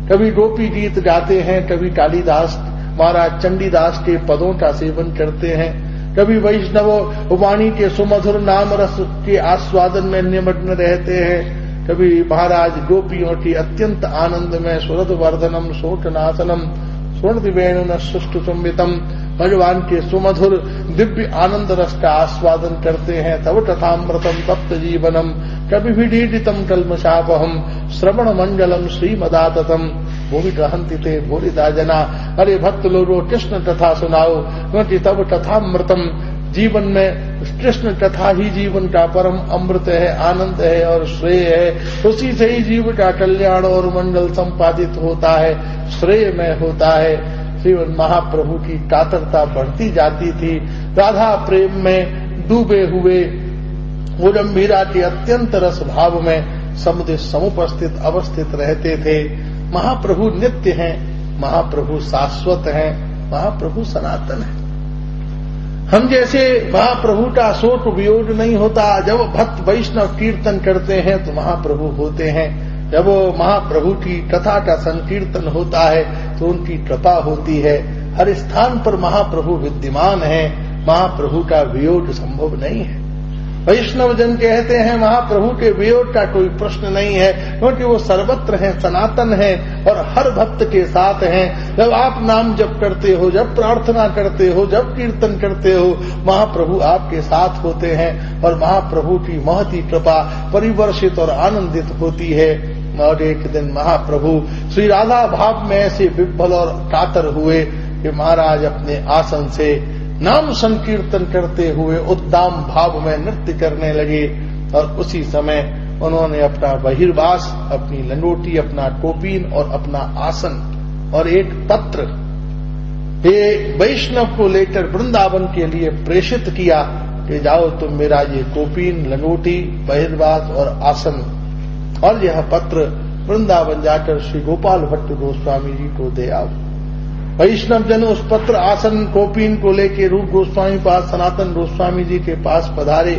कभी गोपी गीत गाते हैं, कभी कालिदास महाराज चंडीदास के पदों का सेवन करते हैं, कभी वैष्णव वाणी के सुमधुर नाम रस के आस्वादन में निमग्न रहते हैं, कभी महाराज गोपियों की अत्यंत आनंद में सुरद वर्धनम शोकनाशनम स्वर्णदिवेणुन सुष्टु संवितम भगवान के सुमधुर दिव्य आनंद रस का आस्वादन करते हैं। तब तथामृतम तप्त जीवनम कभी विडीडितम कल्मषापहम श्रवण मंगलम श्रीमदाततम भूमि रहंति ते भूरिदा जना। अरे भक्त लोगों, कृष्ण कथा सुनाओ, क्योंकि तब कथामृतम जीवन में कृष्ण कथा ही जीवन का परम अमृत है, आनंद है और श्रेय है। उसी से ही जीव का कल्याण और मंगल संपादित होता है, श्रेय में होता है। श्रीमन महाप्रभु की कातरता बढ़ती जाती थी। राधा प्रेम में डूबे हुए वो गंभीरा के अत्यंत रस भाव में समुद्र समुपस्थित अवस्थित रहते थे। महाप्रभु नित्य हैं, महाप्रभु शाश्वत हैं, महाप्रभु सनातन हैं। हम जैसे महाप्रभु का शोक वियोग नहीं होता। जब भक्त वैष्णव कीर्तन करते हैं तो महाप्रभु होते हैं। जब वो महाप्रभु की कथा का संकीर्तन होता है तो उनकी कृपा होती है। हर स्थान पर महाप्रभु विद्यमान है, महाप्रभु का वियोग संभव नहीं है। वैष्णव जन कहते हैं महाप्रभु के वियोग का कोई प्रश्न नहीं है, क्योंकि वो सर्वत्र हैं, सनातन हैं और हर भक्त के साथ हैं। जब आप नाम जप करते हो, जब प्रार्थना करते हो, जब कीर्तन करते हो, महाप्रभु आपके साथ होते हैं और महाप्रभु की महती कृपा परिवर्षित और आनंदित होती है। और एक दिन महाप्रभु श्री राधा भाव में ऐसे विह्वल और कातर हुए कि महाराज अपने आसन से नाम संकीर्तन करते हुए उद्दाम भाव में नृत्य करने लगे। और उसी समय उन्होंने अपना बहिर्वास, अपनी लंगोटी, अपना कोपीन और अपना आसन और एक पत्र ये वैष्णव को लेकर वृंदावन के लिए प्रेषित किया कि जाओ तुम मेरा ये कोपीन, लंगोटी, बहिर्वास और आसन और यह पत्र वृंदावन जाकर श्री गोपाल भट्ट गोस्वामी जी को दे आओ। वैष्णव जन उस पत्र, आसन, कोपीन को लेके रूप गोस्वामी पास सनातन गोस्वामी जी के पास पधारे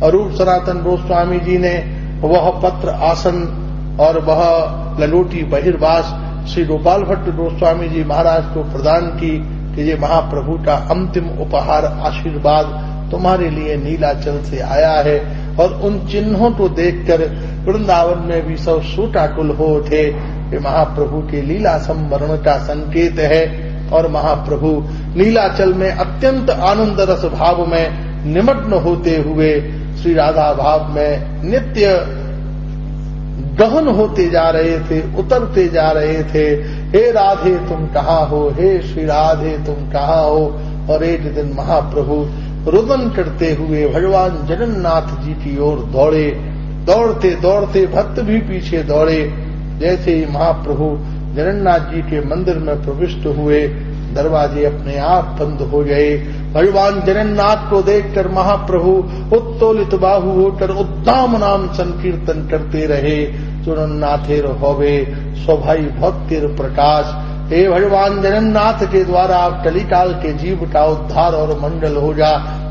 और रूप सनातन गोस्वामी जी ने वह पत्र, आसन और वह लंगोटी, बहिर्वास श्री गोपाल भट्ट गोस्वामी जी महाराज को प्रदान की कि ये महाप्रभु का अंतिम उपहार, आशीर्वाद तुम्हारे लिए नीलाचल से आया है। और उन चिन्हों को देखकर वृंदावन में भी सब शोकाकुल हो उठे कि महाप्रभु के लीला संवरण का संकेत है। और महाप्रभु नीलाचल में अत्यंत आनंद रस भाव में निमग्न होते हुए श्री राधा भाव में नित्य गहन होते जा रहे थे, उतरते जा रहे थे। हे राधे तुम कहाँ हो, हे श्री राधे तुम कहाँ हो। और एक दिन महाप्रभु रुदन करते हुए भगवान जगन्नाथ जी की ओर दौड़े। दौड़ते दौड़ते भक्त भी पीछे दौड़े। जैसे ही महाप्रभु जगन्नाथ जी के मंदिर में प्रविष्ट हुए, दरवाजे अपने आप बंद हो गए। भगवान जगन्नाथ को देखकर महाप्रभु उत्तोलित बाहु होकर उद्दाम नाम संकीर्तन करते रहे। जगन्नाथेर होवे स्वभाई भक्तिर प्रकाश। हे भगवान जगन्नाथ के द्वारा आप कलिकाल के जीव का उद्धार और मंगल हो जा,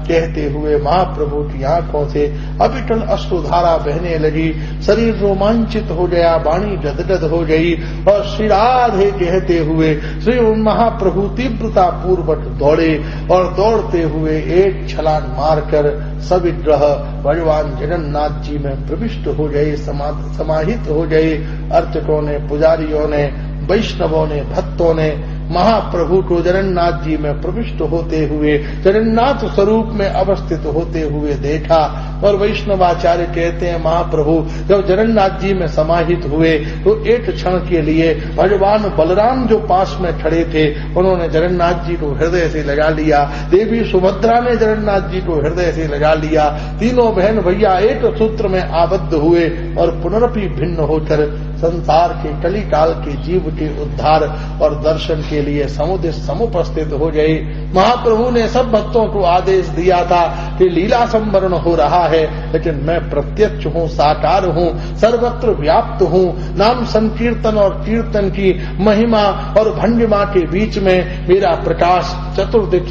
कहते हुए महाप्रभु की आंखों से अविकल अश्रुधारा बहने लगी। शरीर रोमांचित हो गया, वाणी गदगद हो गई और श्री राधे कहते हुए श्री महाप्रभु तीव्रता पूर्वक दौड़े और दौड़ते हुए एक छलांग मारकर सविग्रह भगवान जगन्नाथ जी में प्रविष्ट हो गए, समाहित हो गए। अर्चकों ने, पुजारियों ने, वैष्णवों ने, भक्तों ने महाप्रभु को जगन्नाथ जी में प्रविष्ट होते हुए जगन्नाथ स्वरूप में अवस्थित होते हुए देखा। और वैष्णवाचार्य कहते हैं महाप्रभु जब जगन्नाथ जी में समाहित हुए तो एक क्षण के लिए भगवान बलराम जो पास में खड़े थे उन्होंने जगन्नाथ जी को हृदय से लगा लिया, देवी सुभद्रा ने जगन्नाथ जी को हृदय से लगा लिया। तीनों बहन भैया एक सूत्र में आबद्ध हुए और पुनरपि भिन्न होकर संसार के कली काल के जीव के उद्धार और दर्शन के लिए समुपस्थित हो गए। महाप्रभु ने सब भक्तों को आदेश दिया था कि लीला संवरण हो रहा है, लेकिन मैं प्रत्यक्ष हूँ, साकार हूँ, सर्वत्र व्याप्त हूँ। नाम संकीर्तन और कीर्तन की महिमा और भंगिमा के बीच में मेरा प्रकाश चतुर्दिक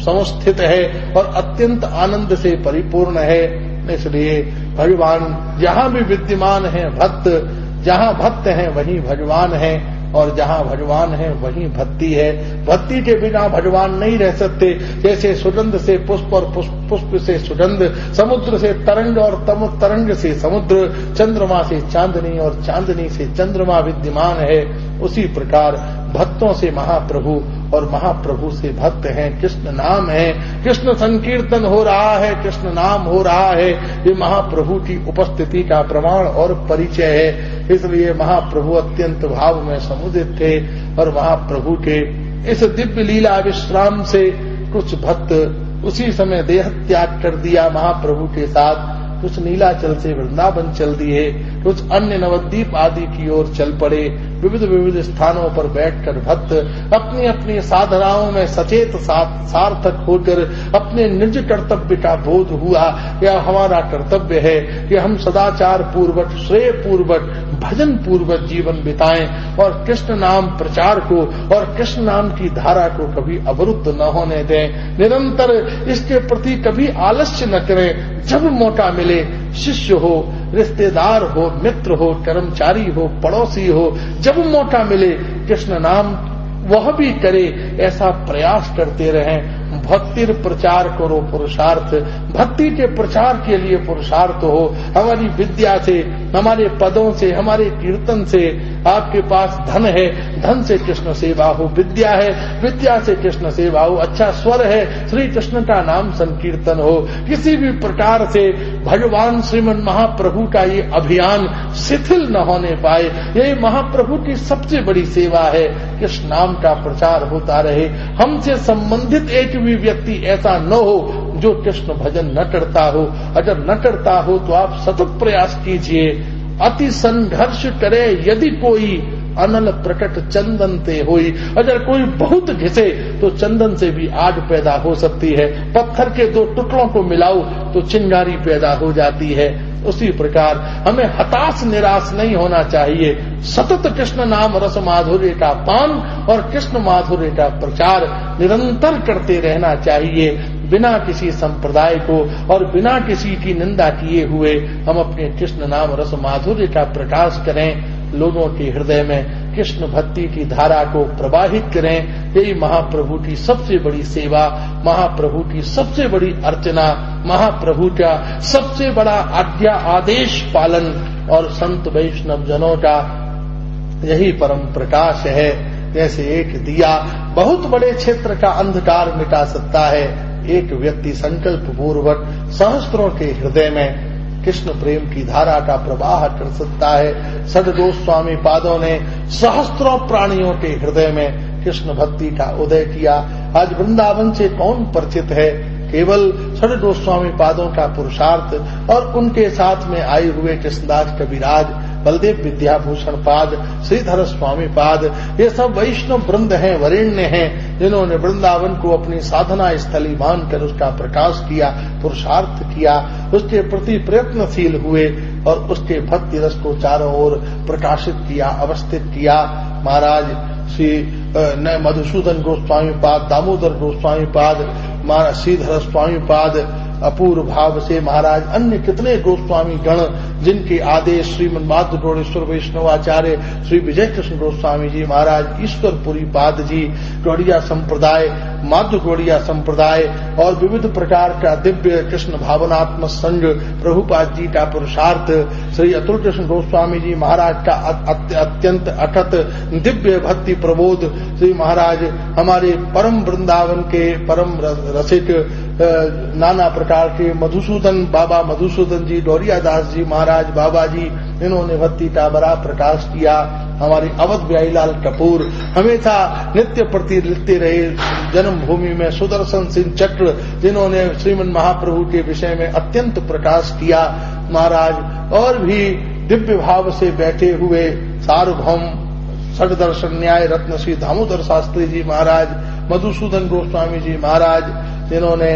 समस्थित है और अत्यंत आनंद से परिपूर्ण है। इसलिए भगवान जहाँ भी विद्यमान है भक्त, जहाँ भक्त हैं वहीं भगवान है और जहाँ भगवान है वहीं भक्ति है। भक्ति के बिना भगवान नहीं रह सकते। जैसे सुगंध से पुष्प और पुष्प से सुगंध, समुद्र से तरंग और तरंग से समुद्र, चंद्रमा से चांदनी और चांदनी से चंद्रमा विद्यमान है, उसी प्रकार भक्तों से महाप्रभु और महाप्रभु से भक्त हैं। कृष्ण नाम है, कृष्ण संकीर्तन हो रहा है, कृष्ण नाम हो रहा है, ये महाप्रभु की उपस्थिति का प्रमाण और परिचय है। इसलिए महाप्रभु अत्यंत भाव में समुदित थे और महाप्रभु के इस दिव्य लीला विश्राम से कुछ भक्त उसी समय देह त्याग कर दिया महाप्रभु के साथ। कुछ नीलाचल से वृंदावन चल दिए, कुछ अन्य नवद्वीप आदि की ओर चल पड़े। विविध विविध स्थानों पर बैठकर भक्त अपनी अपनी साधनाओं में सचेत सार्थक होकर अपने निज कर्तव्य का बोध हुआ। यह हमारा कर्तव्य है कि हम सदाचार पूर्वक, श्रेय पूर्वक, भजन पूर्वक जीवन बिताएं और कृष्ण नाम प्रचार को और कृष्ण नाम की धारा को कभी अवरुद्ध न होने दें। निरंतर इसके प्रति कभी आलस्य न करें। जब मौका मिले, शिष्य हो, रिश्तेदार हो, मित्र हो, कर्मचारी हो, पड़ोसी हो, जब मौका मिले कृष्ण नाम वह भी करे, ऐसा प्रयास करते रहें। भक्ति प्रचार करो पुरुषार्थ, भक्ति के प्रचार के लिए पुरुषार्थ हो। हमारी विद्या से, हमारे पदों से, हमारे कीर्तन से, आपके पास धन है, धन से कृष्ण सेवा हो, विद्या है, विद्या से कृष्ण सेवा हो, अच्छा स्वर है, श्री कृष्ण का नाम संकीर्तन हो। किसी भी प्रकार से भगवान श्रीमन महाप्रभु का ये अभियान शिथिल न होने पाए। यही महाप्रभु की सबसे बड़ी सेवा है। कृष्ण नाम का प्रचार होता रहे। हमसे संबंधित एक भी व्यक्ति ऐसा न हो जो कृष्ण भजन न करता हो। अगर न करता हो तो आप सतत प्रयास कीजिए। अति संघर्ष करे यदि कोई, अनल प्रकट चंदन ते होई। अगर कोई बहुत घिसे तो चंदन से भी आग पैदा हो सकती है। पत्थर के दो टुकड़ों को मिलाओ तो चिंगारी पैदा हो जाती है। उसी प्रकार हमें हताश निराश नहीं होना चाहिए। सतत कृष्ण नाम रस माधुर्य का पान और कृष्ण माधुर्य का प्रचार निरंतर करते रहना चाहिए। बिना किसी संप्रदाय को और बिना किसी की निंदा किए हुए हम अपने कृष्ण नाम रस माधुर्य का प्रकाश करें। लोगों के हृदय में कृष्ण भक्ति की धारा को प्रवाहित करें। यही महाप्रभु की सबसे बड़ी सेवा, महाप्रभु की सबसे बड़ी अर्चना, महाप्रभु का सबसे बड़ा आज्ञा आदेश पालन और संत वैष्णव जनों का यही परम प्रकाश है। जैसे एक दिया बहुत बड़े क्षेत्र का अंधकार मिटा सकता है, एक व्यक्ति संकल्प पूर्वक सहस्त्रों के हृदय में कृष्ण प्रेम की धारा का प्रवाह कर सकता है। सद गोस्वामी पादों ने सहस्त्रों प्राणियों के हृदय में कृष्ण भक्ति का उदय किया। आज वृंदावन से कौन परिचित है? केवल सद गोस्वामी पादों का पुरुषार्थ और उनके साथ में आए हुए कृष्णदास कविराज, बलदेव विद्याभूषण पाद, श्रीधर स्वामी पाद, ये सब वैष्णव वृंद हैं, वरेण्य हैं, जिन्होंने वृंदावन को अपनी साधना स्थली मानकर उसका प्रकाश किया, पुरुषार्थ किया, उसके प्रति प्रयत्नशील हुए और उसके भक्ति रस को चारों ओर प्रकाशित किया, अवस्थित किया। महाराज श्री मधुसूदन गोस्वामी पाद, दामोदर गोस्वामी पाद, महाराज श्रीधर स्वामी पाद, अपूर्व भाव से महाराज अन्य कितने गोस्वामी गण जिनके आदेश श्रीमद माधुगौड़ेश्वर वैष्णवाचार्य श्री विजय कृष्ण गोस्वामी जी महाराज, ईश्वरपुरी पाद जी, गौड़िया संप्रदाय, माधु गौड़िया संप्रदाय और विविध प्रकार का दिव्य कृष्ण भावनात्मक संघ, प्रभुपाद जी का पुरुषार्थ, श्री अतुल कृष्ण गोस्वामी जी महाराज का अत्यंत अटत दिव्य भक्ति प्रबोध, श्री महाराज हमारे परम वृंदावन के परम रसिक नाना प्रकार के मधुसूदन बाबा मधुसूदन जी, गौरिया दास जी महाराज बाबा जी, इन्होंने भक्ति का बड़ा प्रकाश किया। हमारे अवध बिहारीलाल कपूर हमेशा नित्य प्रति लिखते रहे जन्मभूमि में, सुदर्शन सिंह चक्र जिन्होंने श्रीमद महाप्रभु के विषय में अत्यंत प्रकाश किया महाराज, और भी दिव्य भाव से बैठे हुए सार्वभौम षड्दर्शन न्याय रत्न श्री दामोदर शास्त्री जी महाराज, मधुसूदन गोस्वामी जी महाराज जिन्होंने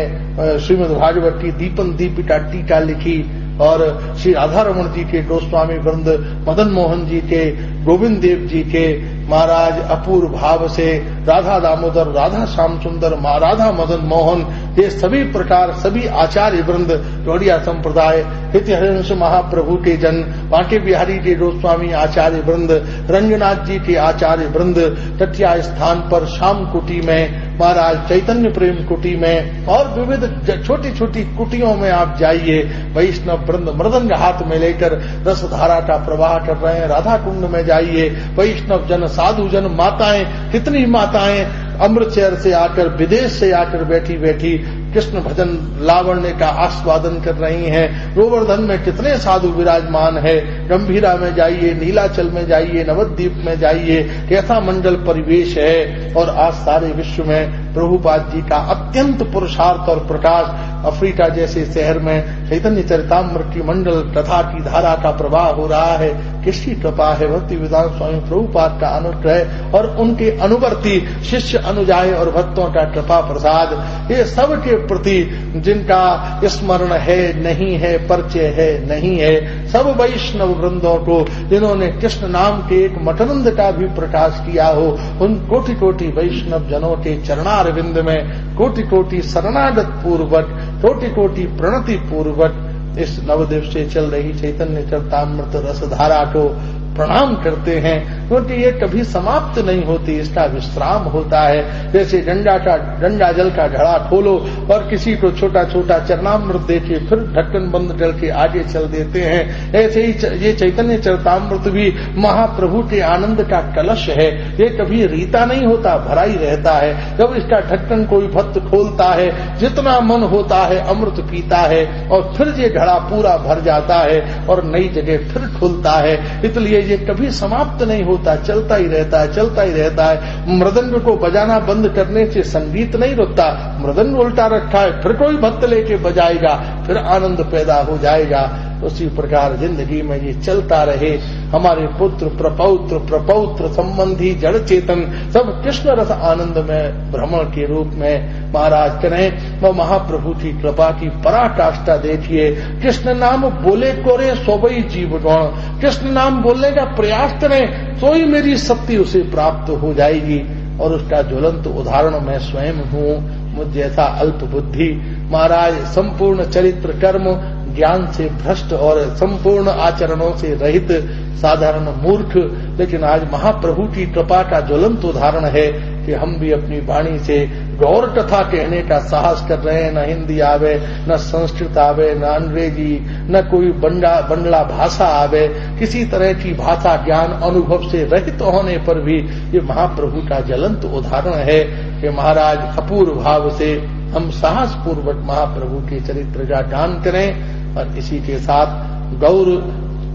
श्रीमद् भागवत की दीपन दीपिका टीका लिखी, और श्री राधारमण जी के गोस्वामी वृंद, मदन मोहन जी के, गोविंद देव जी के महाराज अपूर्व भाव से राधा दामोदर, राधा श्याम सुंदर, राधा मदन मोहन, ये सभी प्रकार सभी आचार्य वृंद, गौड़िया संप्रदाय, हित हरिवंश महाप्रभु के जन, बांके बिहारी के गोस्वामी आचार्य वृंद, रंगनाथ जी के आचार्य वृंद, तटिया स्थान पर श्याम कुटी में महाराज, चैतन्य प्रेम कुटी में और विविध छोटी छोटी कुटियों में आप जाइए, वैष्णव वृंद मृदंग हाथ में लेकर रसधारा का प्रवाह कर रहे हैं। राधा कुंड में जाइए, वैष्णव जन, साधु जन, माताएं, कितनी माताएं अमृतसर से आकर, विदेश से आकर बैठी बैठी कृष्ण भजन लावण्य का आस्वादन कर रही हैं। गोवर्धन में कितने साधु विराजमान है, गंभीरा में जाइए, नीलाचल में जाइए, नवद्वीप में जाइए, कैसा मंडल परिवेश है। और आज सारे विश्व में प्रभुपाद जी का अत्यंत पुरुषार्थ और प्रकाश, अफ्रीका जैसे शहर में चैतन्य चरितामृत की मंडल कथा की धारा का प्रवाह हो रहा है। किसकी कृपा है? भक्ति वेदांत स्वामी प्रभुपाद का अनुग्रह और उनके अनुवर्ती शिष्य अनुजाय और भक्तों का कृपा प्रसाद, ये सब के प्रति जिनका स्मरण है, नहीं है, परिचय है, नहीं है, सब वैष्णव वृंदों को जिन्होंने कृष्ण नाम के एक मठनंद का भी प्रकाश किया हो, उन कोटि कोटि वैष्णव जनों के चरणारविंद में कोटि कोटि शरणागत पूर्वक, कोटि कोटि प्रणति पूर्वक इस नवद्वीप से चल रही चैतन्य चरितामृत रसधारा को प्रणाम करते हैं, क्योंकि ये कभी समाप्त नहीं होती, इसका विश्राम होता है। जैसे गंगा जल का घड़ा खोलो और किसी को छोटा छोटा चरणामृत देके फिर ढक्कन बंद करके आगे चल देते हैं, ऐसे ही ये चैतन्य चरितामृत भी महाप्रभु के आनंद का कलश है। ये कभी रीता नहीं होता, भरा ही रहता है। जब इसका ढक्कन कोई भक्त खोलता है, जितना मन होता है अमृत पीता है, और फिर ये घड़ा पूरा भर जाता है और नई जगह फिर खुलता है। इसलिए ये कभी समाप्त नहीं होता, चलता ही रहता है, चलता ही रहता है। मृदंग को बजाना बंद करने से संगीत नहीं रुकता, मृदंग उल्टा रखा है, फिर कोई भक्त लेके बजाएगा, फिर आनंद पैदा हो जाएगा। उसी प्रकार जिंदगी में ये चलता रहे। हमारे पुत्र प्रपौत्र प्रपौत्र संबंधी जड़ चेतन सब कृष्ण रस आनंद में भ्रमण के रूप में महाराज करें। वह महाप्रभु की कृपा की पराकाष्ठा देखिए। कृष्ण नाम बोले कोरे सोबई जीव गौण, कृष्ण नाम बोलने का प्रयास करें तो ही मेरी शक्ति उसे प्राप्त हो जाएगी। और उसका ज्वलंत उदाहरण मैं स्वयं हूँ। मुझ जैसा अल्प बुद्धि महाराज, संपूर्ण चरित्र कर्म ज्ञान से भ्रष्ट और संपूर्ण आचरणों से रहित साधारण मूर्ख, लेकिन आज महाप्रभु की कृपा का ज्वलंत उदाहरण है कि हम भी अपनी वाणी से गौर कथा कहने का साहस कर रहे हैं। न हिंदी आवे, न संस्कृत आवे, न अंग्रेजी, न कोई बंगला भाषा आवे, किसी तरह की भाषा ज्ञान अनुभव से रहित होने पर भी ये महाप्रभु का ज्वलंत उदाहरण है कि महाराज अपूर्व भाव से हम साहस पूर्वक महाप्रभु के चरित्र का गान करें। और इसी के साथ गौर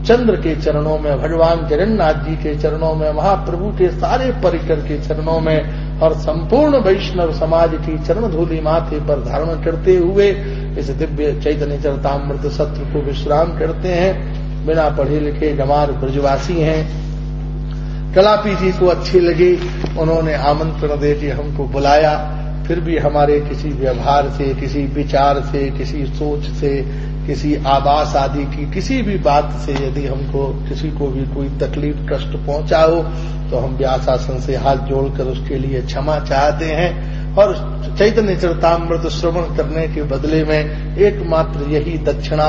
चंद्र के चरणों में, भगवान जगन्नाथ जी के चरणों में, महाप्रभु के सारे परिकर के चरणों में और संपूर्ण वैष्णव समाज की चरण धूलि माथे पर धारण करते हुए इस दिव्य चैतन्य चरितामृत सत्र को विश्राम करते हैं। बिना पढ़े लिखे गंवार ब्रजवासी हैं। कलापी जी को अच्छे लगे, उन्होंने आमंत्रण दे के हमको बुलाया। फिर भी हमारे किसी व्यवहार से, किसी विचार से, किसी सोच से, किसी आवास आदि की किसी भी बात से यदि हमको किसी को भी कोई तकलीफ कष्ट पहुंचा हो तो हम व्यासासन से हाथ जोड़कर उसके लिए क्षमा चाहते हैं। और चैतन्य चरितामृत श्रवण करने के बदले में एकमात्र यही दक्षिणा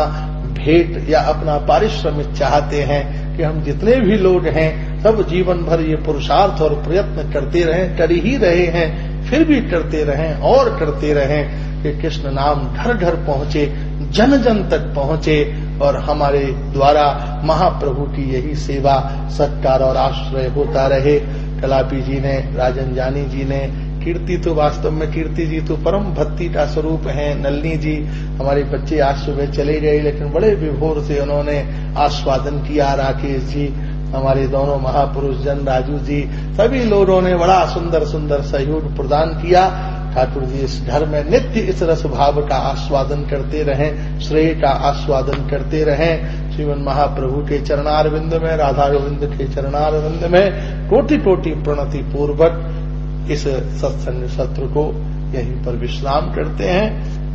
भेंट या अपना पारिश्रमिक चाहते हैं कि हम जितने भी लोग हैं सब जीवन भर ये पुरुषार्थ और प्रयत्न करते रहें, कर ही रहे हैं, फिर भी करते रहें और करते रहें कि कृष्ण नाम घर घर पहुंचे, जन जन तक पहुंचे और हमारे द्वारा महाप्रभु की यही सेवा सत्कार और आश्रय होता रहे। कलापी जी ने, राजन जानी जी ने, कीर्ति तो वास्तव में कीर्ति जी तो परम भक्ति का स्वरूप है। नलिनी जी, हमारे बच्चे आज सुबह चले गए लेकिन बड़े विभोर से उन्होंने आस्वादन किया। राकेश जी, हमारे दोनों महापुरुष जन, राजू जी, सभी लोगों ने बड़ा सुंदर सुंदर सहयोग प्रदान किया। ठाकुर जी इस घर में नित्य इस रस भाव का आस्वादन करते रहें, श्रेय का आस्वादन करते रहें। श्रीमन महाप्रभु के चरणारविंद में, राधा गोविंद के चरणारविंद में कोटि कोटि प्रणति पूर्वक इस सत्संग सत्र को यहीं पर विश्राम करते हैं।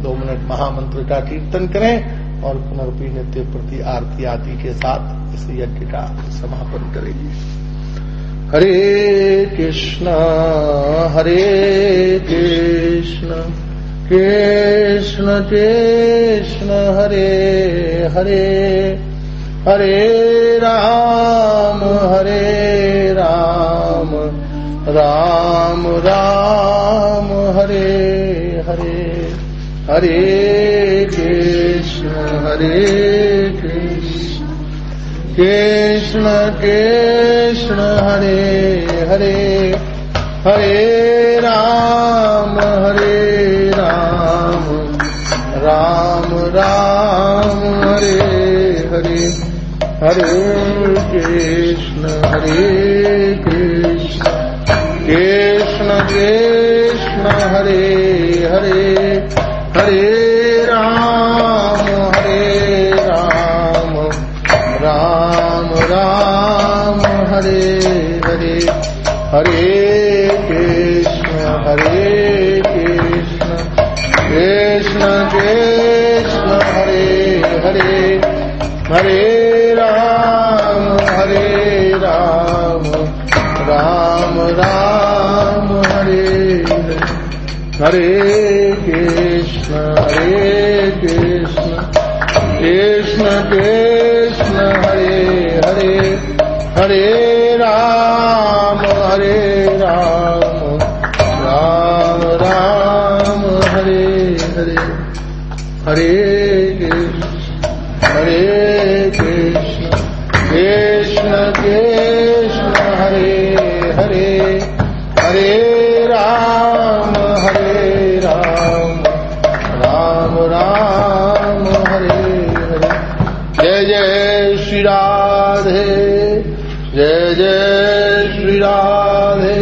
2 मिनट महामंत्र का कीर्तन करें और पुनर्पि नित्य प्रति आरती आदि के साथ इस यज्ञ का समापन करेंगे। हरे कृष्ण कृष्ण कृष्ण हरे हरे, हरे राम राम राम हरे हरे, हरे कृष्ण कृष्ण कृष्ण हरे हरे, हरे राम राम राम हरे हरे, हरे कृष्ण कृष्ण कृष्ण हरे हरे, हरे राम राम राम हरे हरे, हरे कृष्ण कृष्ण कृष्ण हरे हरे, हरे राम राम राम हरे हरे, हरे कृष्ण कृष्ण कृष्ण हरे हरे, हरे राम राम राम हरे हरे, हरे कृष्ण कृष्ण हरे हरे, हरे राम राम राम हरे हरे। जय जय श्री राधे, जय जय श्री राधे,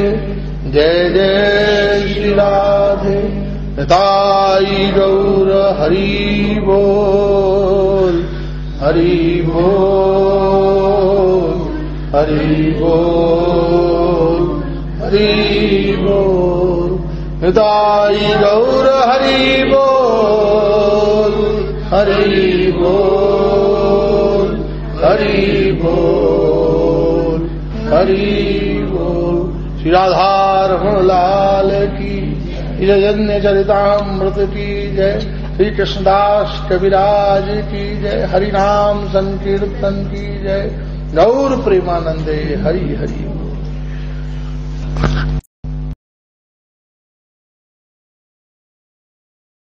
जय जय श्री राधे। निताई गौर हरि बोल, हरि बोल, हरि बोल, हरि बोल। निताई गौर हरि बोल, हरि बोल, हरि बोल, हरि बोल। श्री राधा रमण लाल की जय, चरितामृत की जय, श्री कृष्णदास कविराज की जय, हरि नाम संकीर्तन की जय। गौर प्रेमानंदे हरि हरि।